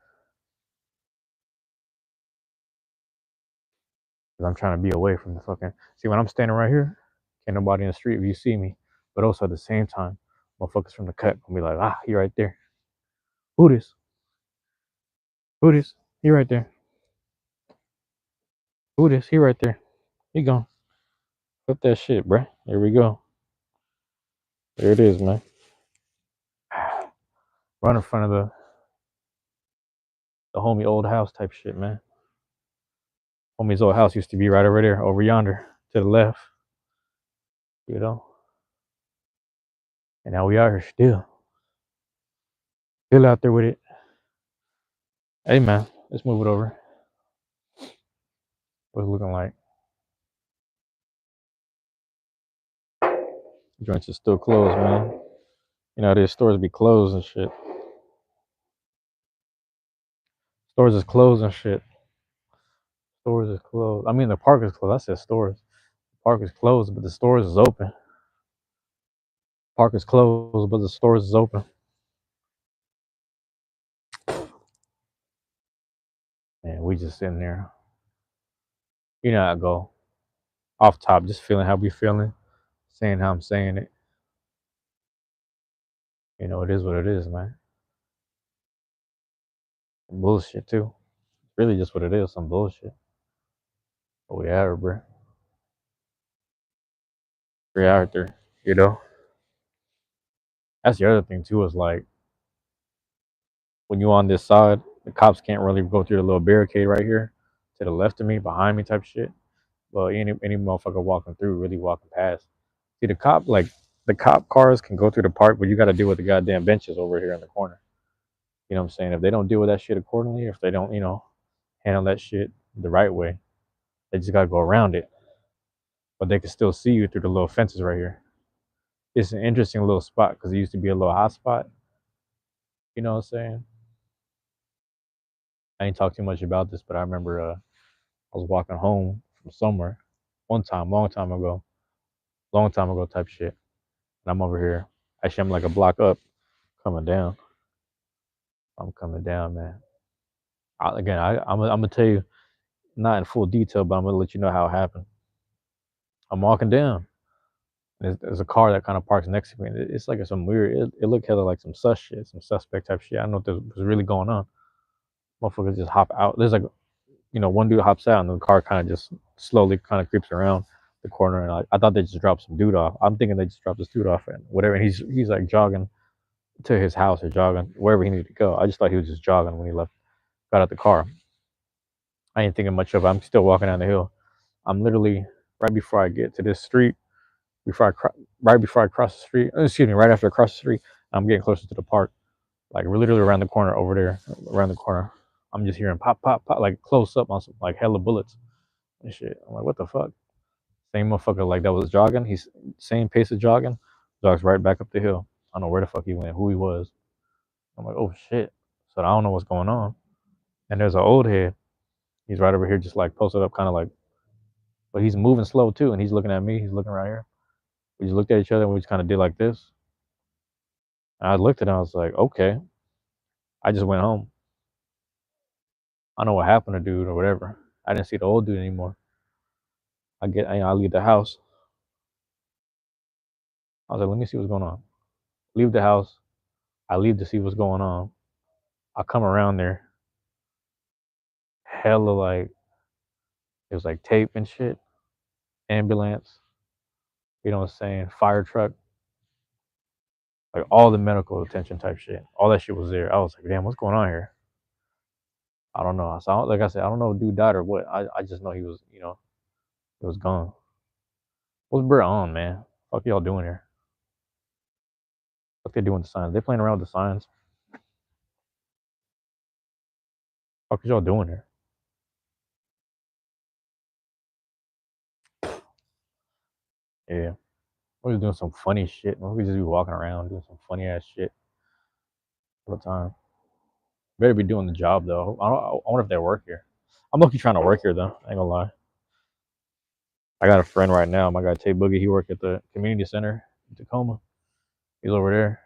Because I'm trying to be away from the fucking. See, when I'm standing right here, can't nobody in the street if you see me. But also at the same time, motherfuckers from the cut gonna be like, he right there. Who this? Who this? He right there. Who this? He right there. He gone. Flip that shit, bruh. There we go. There it is, man. Run in front of the homie old house type shit, man. Homie's old house used to be right over there, over yonder, to the left. You know? And now we are here still. Still out there with it. Hey man, let's move it over. What's it looking like? Joints are still closed, man. You know, there's stores be closed and shit. Stores is closed and shit. Stores is closed. I mean, the park is closed. I said stores. The park is closed, but the stores is open. Park is closed, but the stores is open. And we just sitting there. You know how I go. Off top, just feeling how we feeling. Saying how I'm saying it. You know, it is what it is, man. Some bullshit, too. Really just what it is, some bullshit. But we have it, bro. We're out there, you know? That's the other thing, too, is like, when you on this side, the cops can't really go through the little barricade right here to the left of me, behind me type shit. But any motherfucker walking through, really walking past. See, the cop cars can go through the park, but you got to deal with the goddamn benches over here in the corner. You know what I'm saying? If they don't deal with that shit accordingly, if they don't, handle that shit the right way, they just got to go around it. But they can still see you through the little fences right here. It's an interesting little spot because it used to be a little hot spot. You know what I'm saying? I ain't talk too much about this, but I remember I was walking home from somewhere one time, long time ago type shit. And I'm over here. Actually, I'm like a block up, coming down. I'm coming down, man. I'm gonna tell you, not in full detail, but I'm gonna let you know how it happened. I'm walking down. There's a car that kind of parks next to me. It's like some weird. It looked hella like some sus shit, some suspect type shit. I don't know what was really going on. Motherfuckers just hop out. There's like, one dude hops out, and the car kind of just slowly kind of creeps around the corner. And I thought they just dropped some dude off. I'm thinking they just dropped this dude off and whatever. And he's like jogging to his house or jogging wherever he needed to go. I just thought he was just jogging when he got out the car. I ain't thinking much of it. I'm still walking down the hill. I'm literally right before I get to this street, right before I cross the street. Excuse me, right after I cross the street, I'm getting closer to the park. Like we're literally around the corner over there, around the corner. I'm just hearing pop, pop, pop, like close up on some like hella bullets and shit. I'm like, what the fuck? Same motherfucker like that was jogging. He's same pace of jogging, jogs right back up the hill. I don't know where the fuck he went, who he was. I'm like, oh shit. So I don't know what's going on. And there's an old head. He's right over here, just like posted up, kind of like, but he's moving slow too. And he's looking at me. He's looking right here. We just looked at each other and we just kind of did like this. And I looked at him. I was like, okay. I just went home. I don't know what happened to dude or whatever. I didn't see the old dude anymore. I leave the house. I was like, let me see what's going on. Leave the house. I leave to see what's going on. I come around there, hella like it was like tape and shit, ambulance, you know what I'm saying, fire truck, like all the medical attention type shit. All that shit was there. I was like, damn, what's going on here? I don't know. So like I said, I don't know if dude died or what. I just know he was, he was gone. What's Bro on, man? Fuck y'all doing here? What they doing with the signs? They playing around with the signs. Fuck is y'all doing here? Yeah. We're just doing some funny shit. We just be walking around doing some funny ass shit all the time. Better be doing the job though. I wonder if they work here. I'm lucky trying to work here though. I ain't gonna lie. I got a friend right now. My guy Tay Boogie. He work at the community center in Tacoma. He's over there,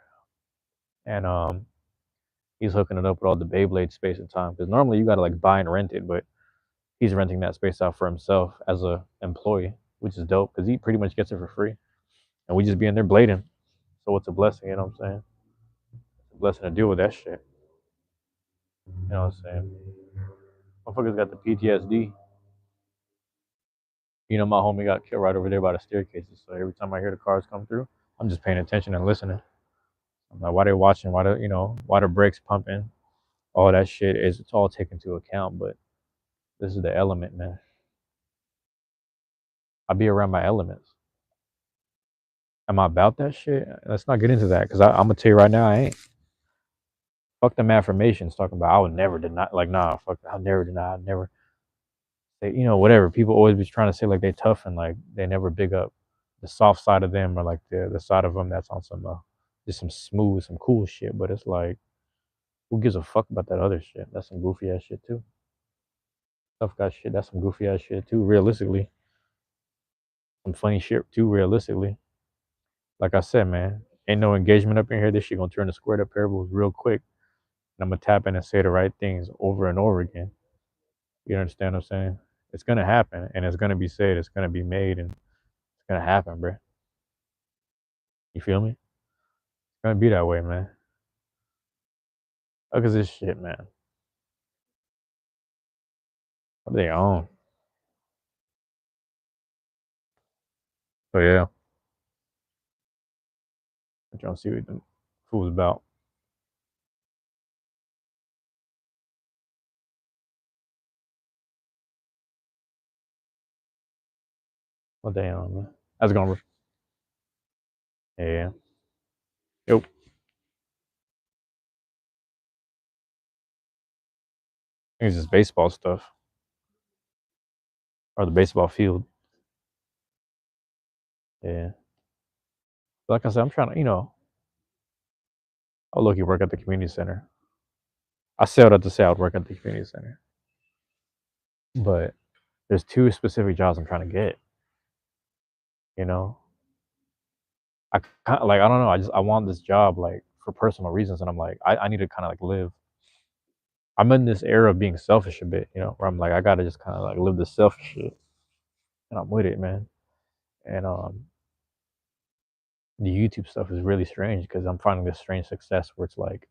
and he's hooking it up with all the Beyblade space and time. Because normally you gotta like buy and rent it, but he's renting that space out for himself as a employee, which is dope because he pretty much gets it for free, and we just be in there blading. So it's a blessing, you know what I'm saying? It's a blessing to deal with that shit. You know what I'm saying? Motherfuckers got the PTSD. You know, my homie got killed right over there by the staircases. So every time I hear the cars come through, I'm just paying attention and listening. I'm like, why they watching? Why the brakes pumping? All that shit is it's all taken into account. But this is the element, man. I be around my elements. Am I about that shit? Let's not get into that because I'm gonna tell you right now, I ain't. Fuck them affirmations talking about I would never deny. Like, nah, fuck, I'll never deny. I'll never say, whatever. People always be trying to say like they tough and like they never big up the soft side of them or like the side of them that's on some just some smooth, some cool shit. But it's like, who gives a fuck about that other shit? That's some goofy ass shit too. Tough guy shit. That's some goofy ass shit too. Realistically, some funny shit too. Realistically, like I said, man, ain't no engagement up in here. This shit gonna turn to squared up parables real quick. And I'm gonna tap in and say the right things over and over again. You understand what I'm saying? It's gonna happen, and it's gonna be said. It's gonna be made, and it's gonna happen, bro. You feel me? It's gonna be that way, man. Look at this shit, man. What they own. So yeah, I'm trying to see what the fool's about. What they own, man. That's gonna. Yeah. Yep. I think it's just baseball stuff or the baseball field. Yeah. Like I said, I'm trying to, I'll look. You work at the community center. I said that to say I would work at the community center, but there's two specific jobs I'm trying to get. You know, I kind of like I don't know. I want this job like for personal reasons, and I'm like I need to kind of like live. I'm in this era of being selfish a bit, where I'm like I gotta just kind of like live this selfish shit, and I'm with it, man. And the YouTube stuff is really strange because I'm finding this strange success where it's like,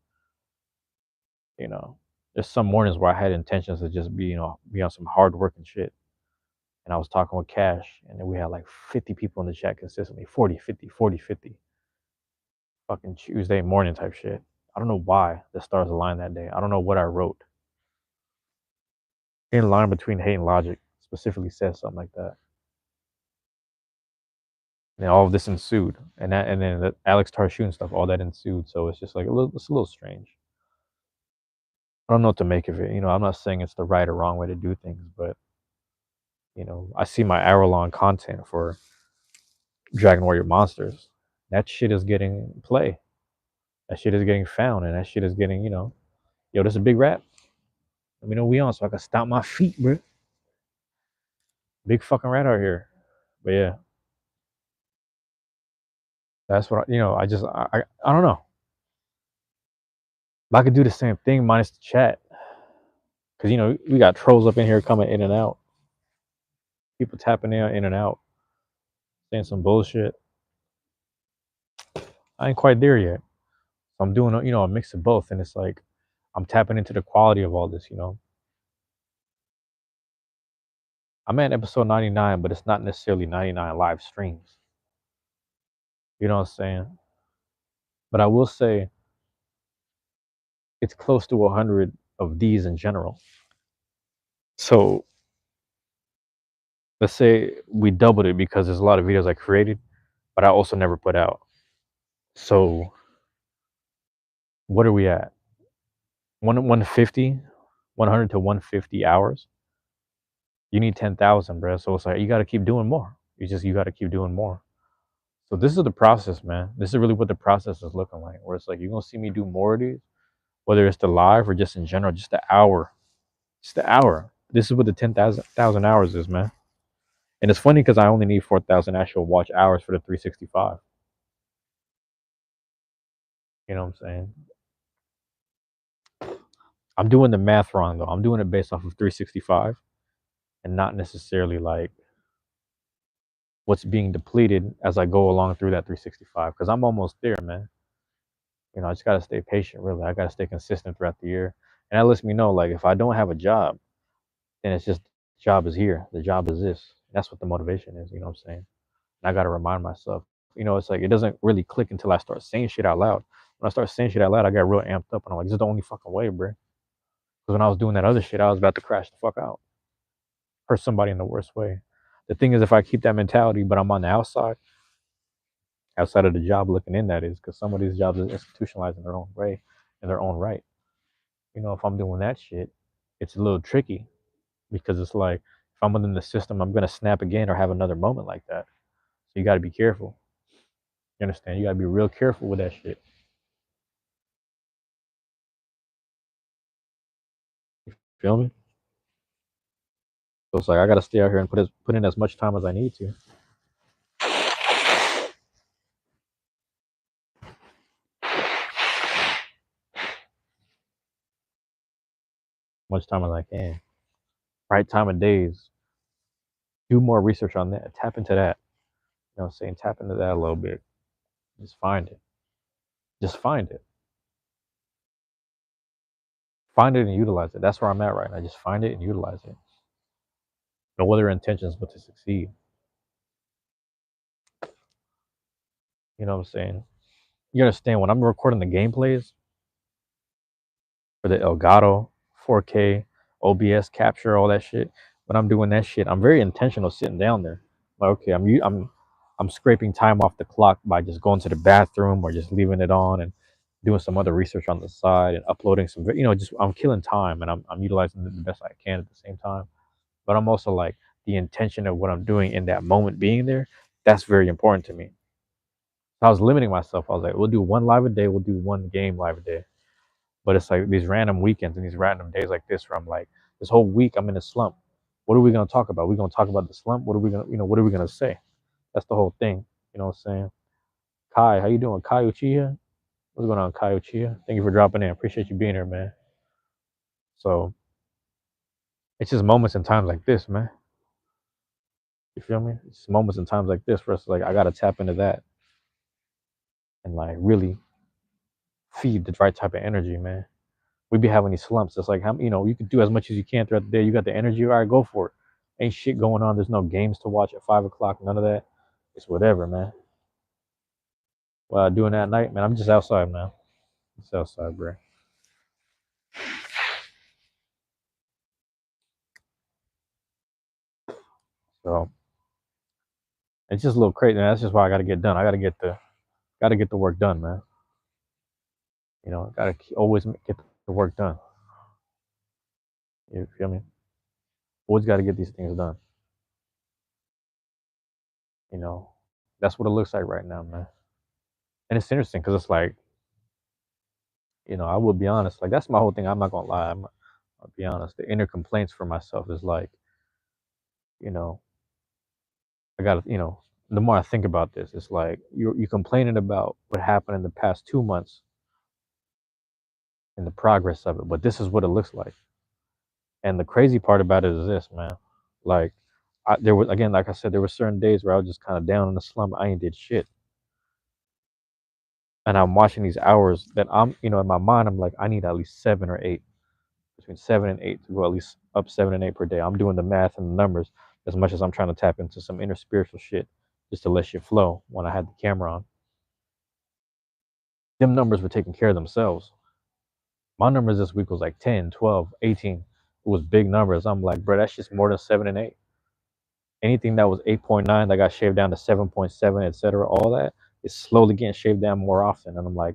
you know, there's some mornings where I had intentions to just be on some hard working shit. And I was talking with Cash, and then we had like 50 people in the chat consistently 40, 50, 40, 50. Fucking Tuesday morning type shit. I don't know why the stars aligned that day. I don't know what I wrote. In line between hate and logic specifically says something like that. And all of this ensued, and then the Alex Tarshoon stuff, all that ensued. So it's just like it's a little strange. I don't know what to make of it. I'm not saying it's the right or wrong way to do things, but I see my hour-long content for Dragon Warrior Monsters. That shit is getting play. That shit is getting found, and that shit is getting, yo, this is a big rap. Let me know we on so I can stomp my feet, bro. Big fucking rat out here. But yeah, that's what I don't know. If I could do the same thing minus the chat, because we got trolls up in here coming in and out, people tapping in and out, saying some bullshit. I ain't quite there yet. So I'm doing, a mix of both, and it's like I'm tapping into the quality of all this. I'm at episode 99, but it's not necessarily 99 live streams. You know what I'm saying? But I will say it's close to 100 of these in general. So let's say we doubled it because there's a lot of videos I created, but I also never put out. So what are we at? 150, 100 to 150 hours. You need 10,000, bro. So it's like you got to keep doing more. You got to keep doing more. So this is the process, man. This is really what the process is looking like. Where it's like you're gonna see me do more of these, whether it's the live or just in general, just the hour, just the hour. This is what the 10,000 hours is, man. And it's funny because I only need 4,000 actual watch hours for the 365. You know what I'm saying? I'm doing the math wrong though. I'm doing it based off of 365 and not necessarily like what's being depleted as I go along through that 365 because I'm almost there, man. I just gotta stay patient. Really, I gotta stay consistent throughout the year, and that lets me know like if I don't have a job, then it's just the job is here. The job is this. That's what the motivation is. You know what I'm saying? And I gotta remind myself. It's like it doesn't really click until I start saying shit out loud. When I start saying shit out loud, I got real amped up, and I'm like, this is the only fucking way, bro. Because when I was doing that other shit, I was about to crash the fuck out, hurt somebody in the worst way. The thing is, if I keep that mentality, but I'm on the outside of the job looking in, that is, because some of these jobs are institutionalized in their own way, in their own right. If I'm doing that shit, it's a little tricky because it's like if I'm within the system, I'm gonna snap again or have another moment like that. So you got to be careful. You understand? You got to be real careful with that shit. You feel me? So it's like I got to stay out here and put in as much time as I need to, much time as I can. Right time of days. Do more research on that. Tap into that. You know what I'm saying? Tap into that a little bit. Just find it. Just find it. Find it and utilize it. That's where I'm at right now. Just find it and utilize it. No other intentions but to succeed. You know what I'm saying? You understand when I'm recording the gameplays for the Elgato 4K OBS capture, all that shit. When I'm doing that shit, I'm very intentional sitting down there. Like, okay, I'm scraping time off the clock by just going to the bathroom or just leaving it on and doing some other research on the side and uploading some. Just I'm killing time and I'm utilizing it the best I can at the same time. But I'm also like the intention of what I'm doing in that moment being there. That's very important to me. I was limiting myself. I was like, we'll do one live a day. We'll do one game live a day. But it's like these random weekends and these random days like this where I'm like, this whole week I'm in a slump. What are we gonna talk about? We're gonna talk about the slump. What are we gonna say? That's the whole thing. You know what I'm saying? Kai, how you doing? Kai Uchiha? What's going on, Kai Uchiha? Thank you for dropping in. Appreciate you being here, man. So it's just moments and times like this, man. You feel me? It's just moments and times like this where it's like I gotta tap into that and like really feed the right type of energy, man. We be having these slumps. It's like you can do as much as you can throughout the day. You got the energy, all right, go for it. Ain't shit going on. There's no games to watch at 5 o'clock. None of that. It's whatever, man. Well, doing that at night, man. I'm just outside, man. Just outside, bro. So it's just a little crazy. Man. That's just why I got to get done. I got to get the work done, man. Got to always get the work done. You feel me? Always got to get these things done. You know, that's what it looks like right now, man. And it's interesting because it's like, I will be honest. Like that's my whole thing. I'm not gonna lie. I'll be honest. The inner complaints for myself is like, you know, I gotta, the more I think about this, it's like you're complaining about what happened in the past 2 months and the progress of it, but this is what it looks like. And the crazy part about it is this, man. Like, there was again, like I said, there were certain days where I was just kind of down in the slump. I ain't did shit. and I'm watching these hours that I'm, in my mind, I'm like, I need at least 7 or 8, between 7 and 8 to go at least up 7 and 8 per day. I'm doing the math and the numbers as much as I'm trying to tap into some inner spiritual shit just to let shit flow when I had the camera on. Them numbers were taking care of themselves. My numbers this week was like 10, 12, 18. It was big numbers. I'm like, bro, that's just more than 7 and 8. Anything that was 8.9 that got shaved down to 7.7, etc., all that is slowly getting shaved down more often. And I'm like,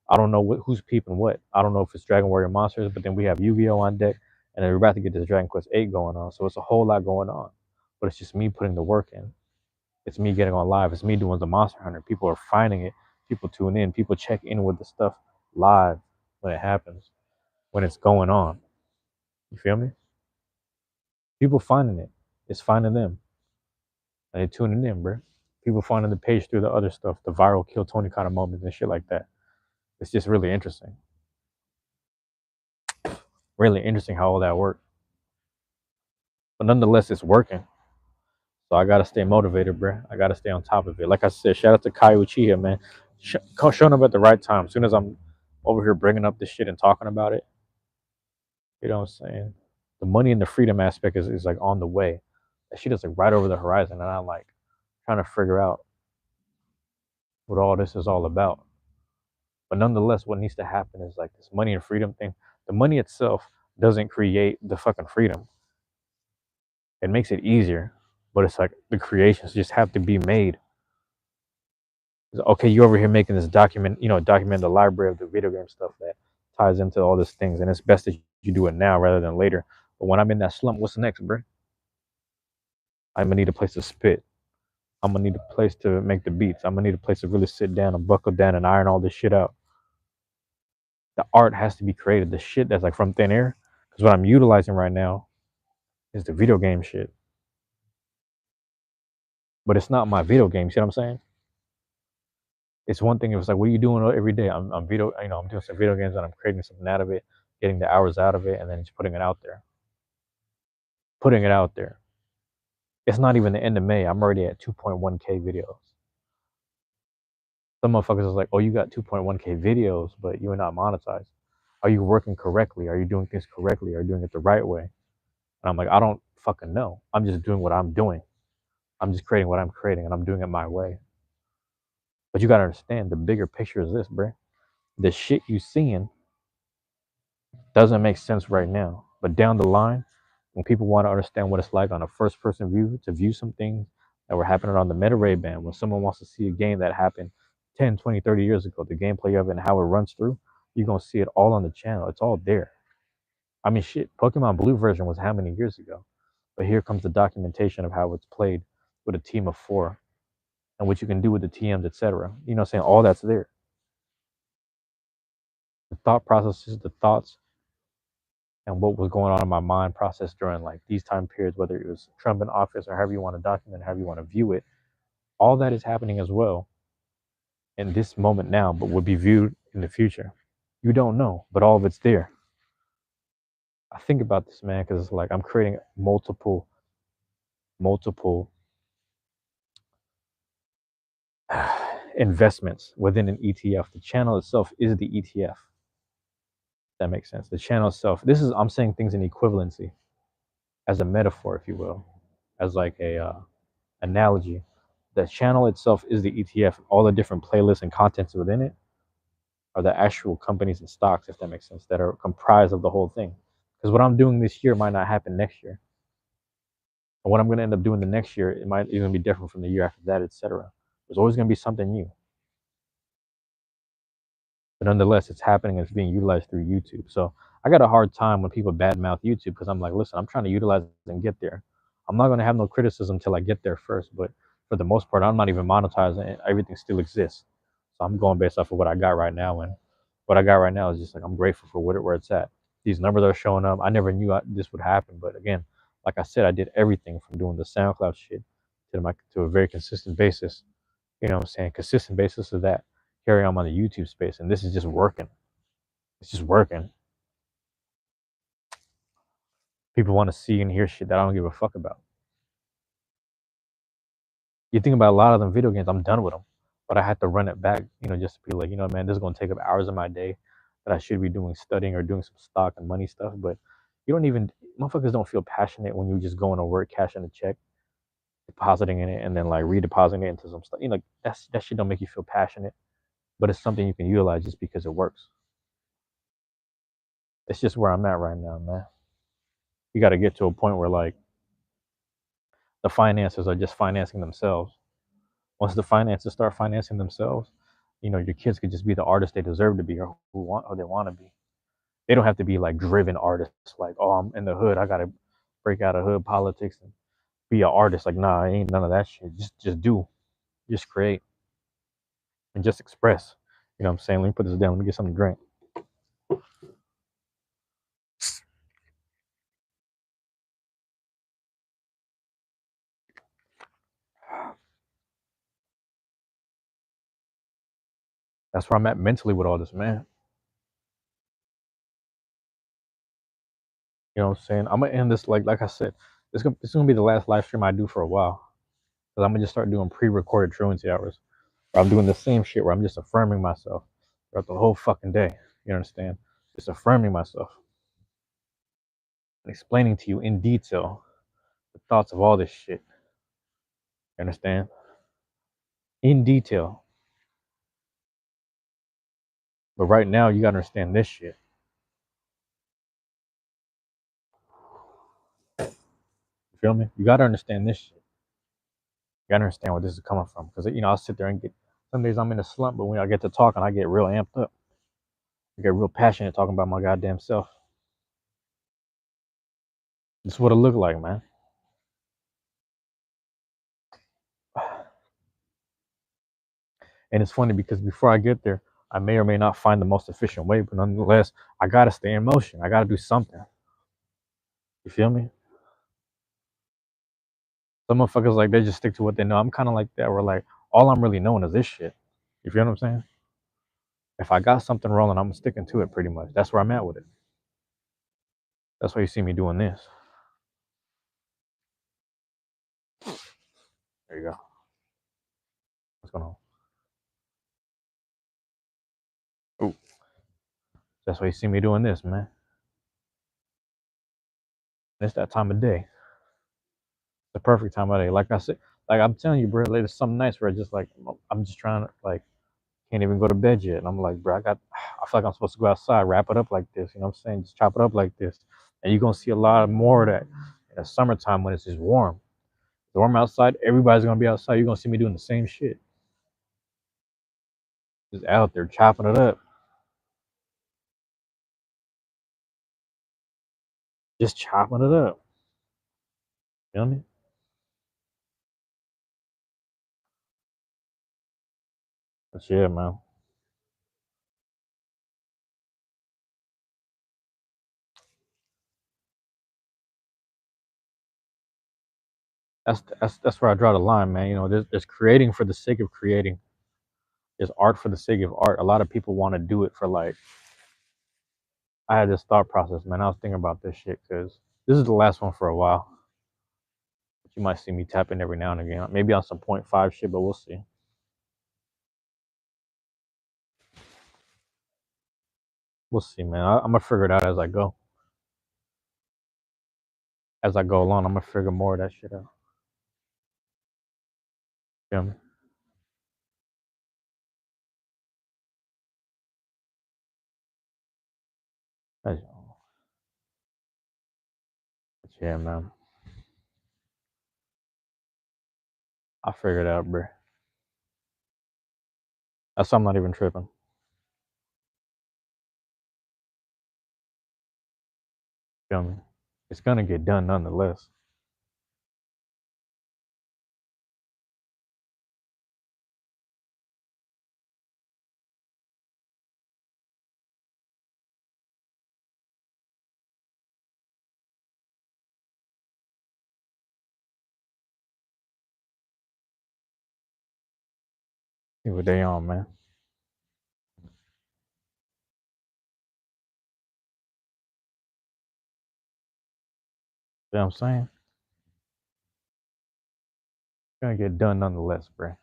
I don't know who's peeping what. I don't know if it's Dragon Warrior Monsters, but then we have Yu-Gi-Oh on deck, and then we're about to get this Dragon Quest 8 going on. So it's a whole lot going on. But it's just me putting the work in. It's me getting on live. It's me doing the Monster Hunter. People are finding it. People tune in. People check in with the stuff live when it happens, when it's going on. You feel me? People finding it. It's finding them. And they tuning in, bro. People finding the page through the other stuff, the viral kill Tony kind of moments and shit like that. It's just really interesting. Really interesting how all that works. But nonetheless, it's working. So I gotta stay motivated, bro. I gotta stay on top of it. Like I said, shout out to Kai Uchiha, man. Showing up at the right time. As soon as I'm over here bringing up this shit and talking about it, you know what I'm saying? The money and the freedom aspect is like on the way. That shit is like right over the horizon, and I'm like trying to figure out what all this is all about. But nonetheless, what needs to happen is like this money and freedom thing. The money itself doesn't create the fucking freedom. It makes it easier, but it's like the creations just have to be made. Okay, you over here making this document the library of the video game stuff that ties into all these things, and it's best that you do it now rather than later. But when I'm in that slump, what's next, bro? I'm gonna need a place to spit. I'm gonna need a place to make the beats. I'm gonna need a place to really sit down and buckle down and iron all this shit out. The art has to be created. The shit that's like from thin air. Because what I'm utilizing right now is the video game shit. But it's not my video game. See what I'm saying? It's one thing if it's like, what are you doing every day? I'm I'm doing some video games and I'm creating something out of it, getting the hours out of it, and then just putting it out there. Putting it out there. It's not even the end of May. I'm already at 2.1K videos. Some motherfuckers is like, oh, you got 2.1K videos, but you're not monetized. Are you working correctly? Are you doing things correctly? Are you doing it the right way? And I'm like, I don't fucking know. I'm just doing what I'm doing. I'm just creating what I'm creating, and I'm doing it my way. But you gotta understand, the bigger picture is this, bro. The shit you seeing doesn't make sense right now, but down the line, when people want to understand what it's like on a first-person view to view some things that were happening on the meta ray band, when someone wants to see a game that happened 10, 20, 30 years ago, the gameplay of it and how it runs through, you're gonna see it all on the channel. It's all there. I mean, shit, Pokemon Blue version was how many years ago? But here comes the documentation of how it's played with a team of 4 and what you can do with the TMs, etc. You know what I'm saying? All that's there. The thought processes, the thoughts, and what was going on in my mind process during like these time periods, whether it was Trump in office or however you want to document, however you want to view it, all that is happening as well in this moment now, but will be viewed in the future. You don't know, but all of it's there. I think about this, man, because it's like I'm creating multiple investments within an ETF. The channel itself is the ETF. That makes sense. The channel itself. I'm saying things in equivalency, as a metaphor, if you will, as like a analogy. The channel itself is the ETF. All the different playlists and contents within it are the actual companies and stocks, if that makes sense, that are comprised of the whole thing. Because what I'm doing this year might not happen next year. And what I'm going to end up doing the next year, it might even be different from the year after that, etc. There's always going to be something new. But nonetheless, it's happening and it's being utilized through YouTube. So I got a hard time when people badmouth YouTube because I'm like, listen, I'm trying to utilize it and get there. I'm not going to have no criticism until I get there first. But for the most part, I'm not even monetizing it. Everything still exists. So I'm going based off of what I got right now. And what I got right now is just like, I'm grateful for where it's at. These numbers are showing up. I never knew this would happen. But again, like I said, I did everything from doing the SoundCloud shit to a very consistent basis. You know what I'm saying? Consistent basis of that. Here I am on the YouTube space, and this is just working. It's just working. People want to see and hear shit that I don't give a fuck about. You think about a lot of them video games, I'm done with them. but I had to run it back, just to be like, man, this is gonna take up hours of my day that I should be doing studying or doing some stock and money stuff. But you don't even motherfuckers don't feel passionate when you just going to work, cashing a check, depositing in it, and then like redepositing it into some stuff. That shit don't make you feel passionate, but it's something you can utilize just because it works. It's just where I'm at right now, man. You got to get to a point where like the finances are just financing themselves. Once the finances start financing themselves, your kids could just be the artists they deserve to be or they want to be. They don't have to be like driven artists, like, oh, I'm in the hood, I gotta break out of hood politics and be an artist. Like, nah, ain't none of that shit. Just do, just create and just express. You know what I'm saying? Let me put this down. Let me get something to drink. That's where I'm at mentally with all this, man. You know what I'm saying? I'm gonna end this like I said. This is gonna be the last live stream I do for a while. Cause I'm gonna just start doing pre-recorded truancy hours. Where I'm doing the same shit where I'm just affirming myself throughout the whole fucking day. You understand? Just affirming myself and explaining to you in detail the thoughts of all this shit. You understand? In detail. But right now, you gotta understand this shit. You feel me? You gotta understand this shit. You gotta understand where this is coming from. Because, I'll sit there and get, some days I'm in a slump, but when I get to talking, I get real amped up. I get real passionate talking about my goddamn self. This is what it look like, man. And it's funny because before I get there, I may or may not find the most efficient way, but nonetheless, I gotta stay in motion. I gotta do something. You feel me? Some motherfuckers like they just stick to what they know. I'm kind of like that, where like all I'm really knowing is this shit. You feel what I'm saying? If I got something rolling, I'm sticking to it pretty much. That's where I'm at with it. That's why you see me doing this. There you go. What's going on? Ooh, that's why you see me doing this, man. It's that time of day. The perfect time of day. Like I said, like I'm telling you, bro. Like, there's some nights where I'm just trying to like can't even go to bed yet, and I'm like, bro, I feel like I'm supposed to go outside, wrap it up like this. You know what I'm saying? Just chop it up like this, and you're gonna see a lot more of that in the summertime when it's just warm. It's warm outside. Everybody's gonna be outside. You're gonna see me doing the same shit. Just out there chopping it up. Just chopping it up. You know what I mean? But yeah, man. That's where I draw the line, man. There's creating for the sake of creating. There's art for the sake of art. A lot of people want to do it for like. I had this thought process, man. I was thinking about this shit because this is the last one for a while. But you might see me tapping every now and again. Maybe on some point five shit, but we'll see. We'll see, man. I'm gonna figure it out as I go. As I go along, I'm gonna figure more of that shit out. You feel me? But yeah, man. I figured it out, bro. That's why I'm not even tripping. You feel me? It's gonna get done nonetheless. See what they on, man. You know what I'm saying? It's gonna get done nonetheless, bro.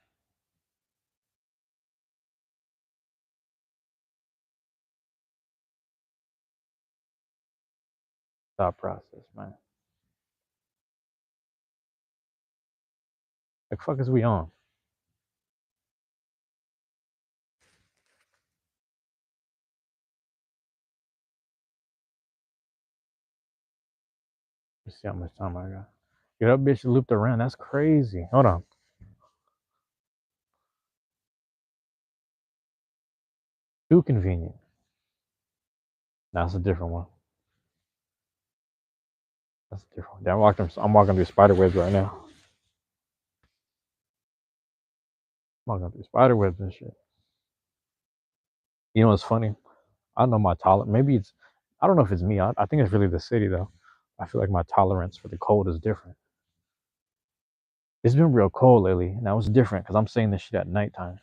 thought process, man. Like fuck is we on? Let's see how much time I got. Get up, bitch, looped around. That's crazy. Hold on. Too convenient. That's a different one. That's a different one. Yeah, I'm walking through spider webs right now. I'm walking through spider webs and shit. You know what's funny? I don't know my tolerance. Maybe it's. I don't know if it's me. I think it's really the city though. I feel like my tolerance for the cold is different. It's been real cold lately, and that was different because I'm saying this shit at nighttime.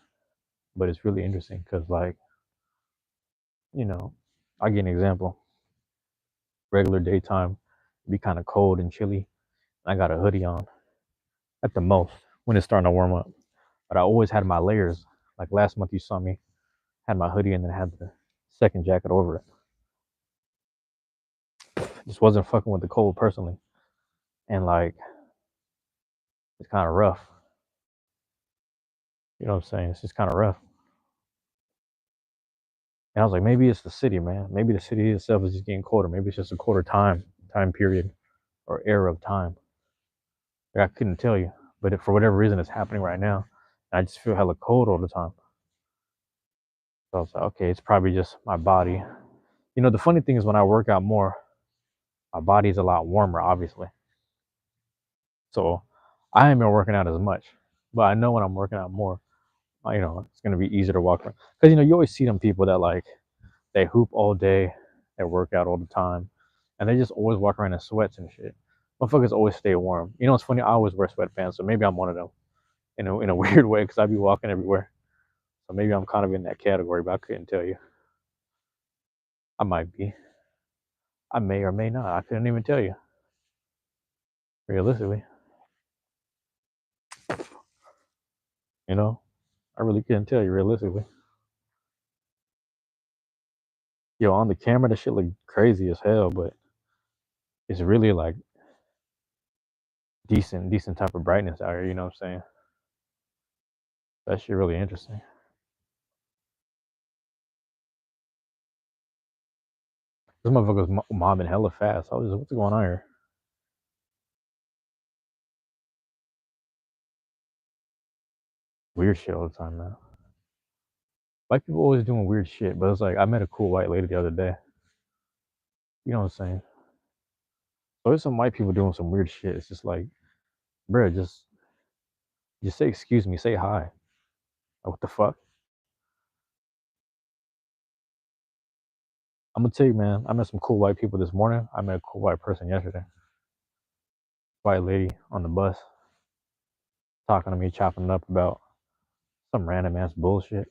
But it's really interesting because, like, you know, I'll give an example. Regular daytime, it'd be kind of cold and chilly. I got a hoodie on at the most when it's starting to warm up. But I always had my layers. Like last month, you saw me had my hoodie and then had the second jacket over it. Just wasn't fucking with the cold personally, and like it's kind of rough. You know what I'm saying? It's just kind of rough. And I was like, maybe it's the city, man. Maybe the city itself is just getting colder. Maybe it's just a colder time period, or era of time. Like, I couldn't tell you, but for whatever reason, it's happening right now. And I just feel hella cold all the time. So I was like, okay, it's probably just my body. You know, the funny thing is when I work out more, my body's a lot warmer, obviously. So I haven't been working out as much, but I know when I'm working out more, it's gonna be easier to walk around. Because you always see them people that like they hoop all day, they work out all the time, and they just always walk around in sweats and shit. Motherfuckers always stay warm. You know what's funny? I always wear sweatpants, so maybe I'm one of them in a weird way because I be walking everywhere. So maybe I'm kind of in that category, but I couldn't tell you. I might be. I may or may not. I couldn't even tell you. Realistically, you know, I really couldn't tell you realistically. Yo, on the camera, the shit look crazy as hell, but it's really like decent type of brightness out here. You know what I'm saying? That shit really interesting. This motherfucker's mobbing hella fast. I was just, what's going on here? Weird shit all the time, man. White people always doing weird shit, but it's like I met a cool white lady the other day. You know what I'm saying? So there's some white people doing some weird shit. It's just like, bro, just say excuse me, say hi. Like, what the fuck? I'm gonna tell you, man. I met some cool white people this morning. I met a cool white person yesterday. White lady on the bus talking to me, chopping it up about some random ass bullshit.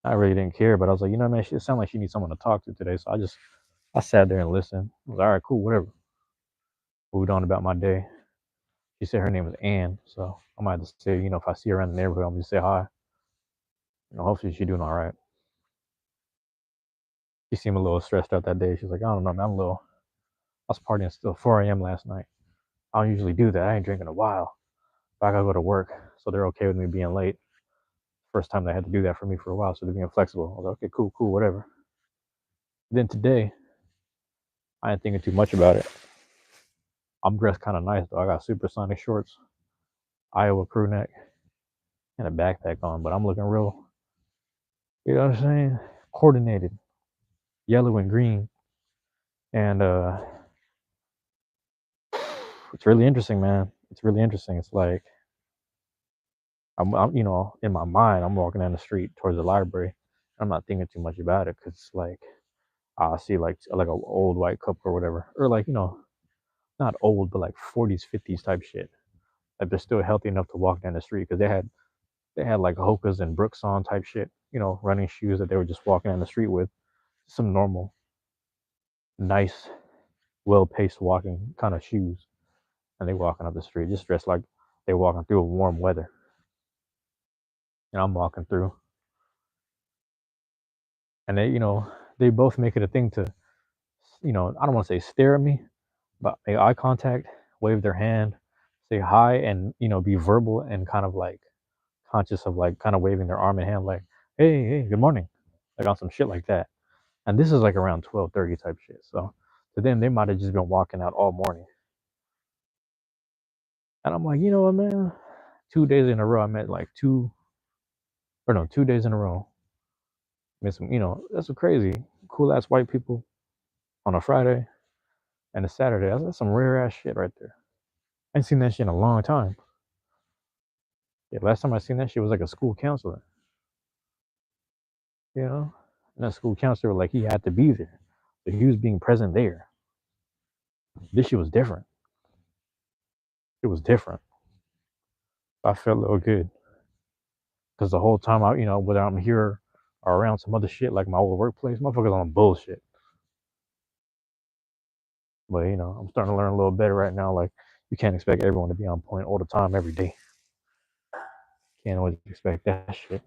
I really didn't care, but I was like, man, she sounded like she needs someone to talk to today. So I sat there and listened. I was like, all right, cool, whatever. Moved on about my day. She said her name is Ann, so I might just say, if I see her around the neighborhood, I'm just say hi. Hopefully she's doing all right. She seemed a little stressed out that day. She's like, I don't know, man, I was partying still 4 a.m. last night. I don't usually do that. I ain't drinking in a while, but I gotta go to work, so they're okay with me being late. First time they had to do that for me for a while, so they're being flexible. I was like, okay, cool, whatever. Then today, I ain't thinking too much about it. I'm dressed kind of nice though. I got supersonic shorts, Iowa crew neck, and a backpack on, but I'm looking real, you know what I'm saying? Coordinated, yellow and green. And it's really interesting, man. It's really interesting. It's like I'm in my mind, I'm walking down the street towards the library. I'm not thinking too much about it because it's like I see like a old white couple or whatever, or like not old but like 40s, 50s type shit. Like they're still healthy enough to walk down the street because they had like Hokas and Brooks on type shit, running shoes that they were just walking down the street with, some normal, nice, well paced walking kind of shoes, and they walking up the street just dressed like they walking through a warm weather. And I'm walking through, and they both make it a thing to I don't want to say stare at me, but make eye contact, wave their hand, say hi, and be verbal and kind of like conscious of like kind of waving their arm and hand like, hey, good morning, like on some shit like that. And this is like around 12:30 type shit. So to them, they might have just been walking out all morning. And I'm like, you know what, man? 2 days in a row, I met like two, or no, 2 days in a row. Met some, that's some crazy, cool ass white people on a Friday and a Saturday. That's some rare ass shit right there. I ain't seen that shit in a long time. Yeah, last time I seen that shit was like a school counselor, you know? And that school counselor, like, he had to be there. So he was being present there. This shit was different. It was different. I felt a little good. Because the whole time, whether I'm here or around some other shit like my old workplace, motherfuckers on bullshit. But, I'm starting to learn a little better right now. Like, you can't expect everyone to be on point all the time, every day. Can't always expect that shit.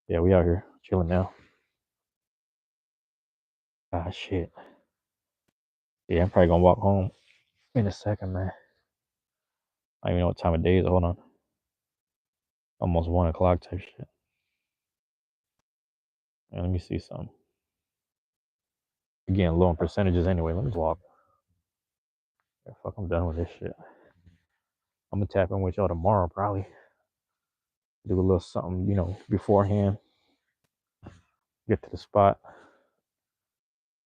Yeah, we out here chilling now. Ah, shit. Yeah, I'm probably gonna walk home in a second, man. I don't even know what time of day it is. Hold on. Almost 1 o'clock type shit. And let me see something. Again, low in percentages anyway. Let me walk. Yeah, fuck, I'm done with this shit. I'm gonna tap in with y'all tomorrow, probably. Do a little something, beforehand. Get to the spot.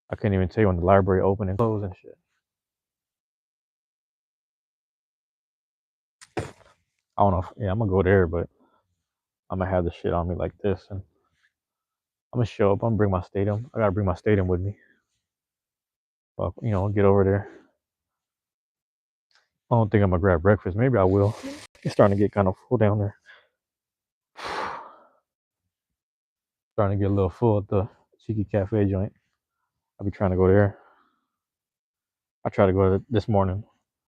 I couldn't even tell you when the library opened and closed and shit. I don't know. Yeah, I'm gonna go there, but I'm gonna have the shit on me like this, and I'm gonna show up. I'm gonna bring my stadium. I gotta bring my stadium with me. But get over there. I don't think I'm gonna grab breakfast. Maybe I will. It's starting to get kind of full down there. Starting to get a little full at the Cheeky Cafe joint. I'll be trying to go there. I tried to go this morning.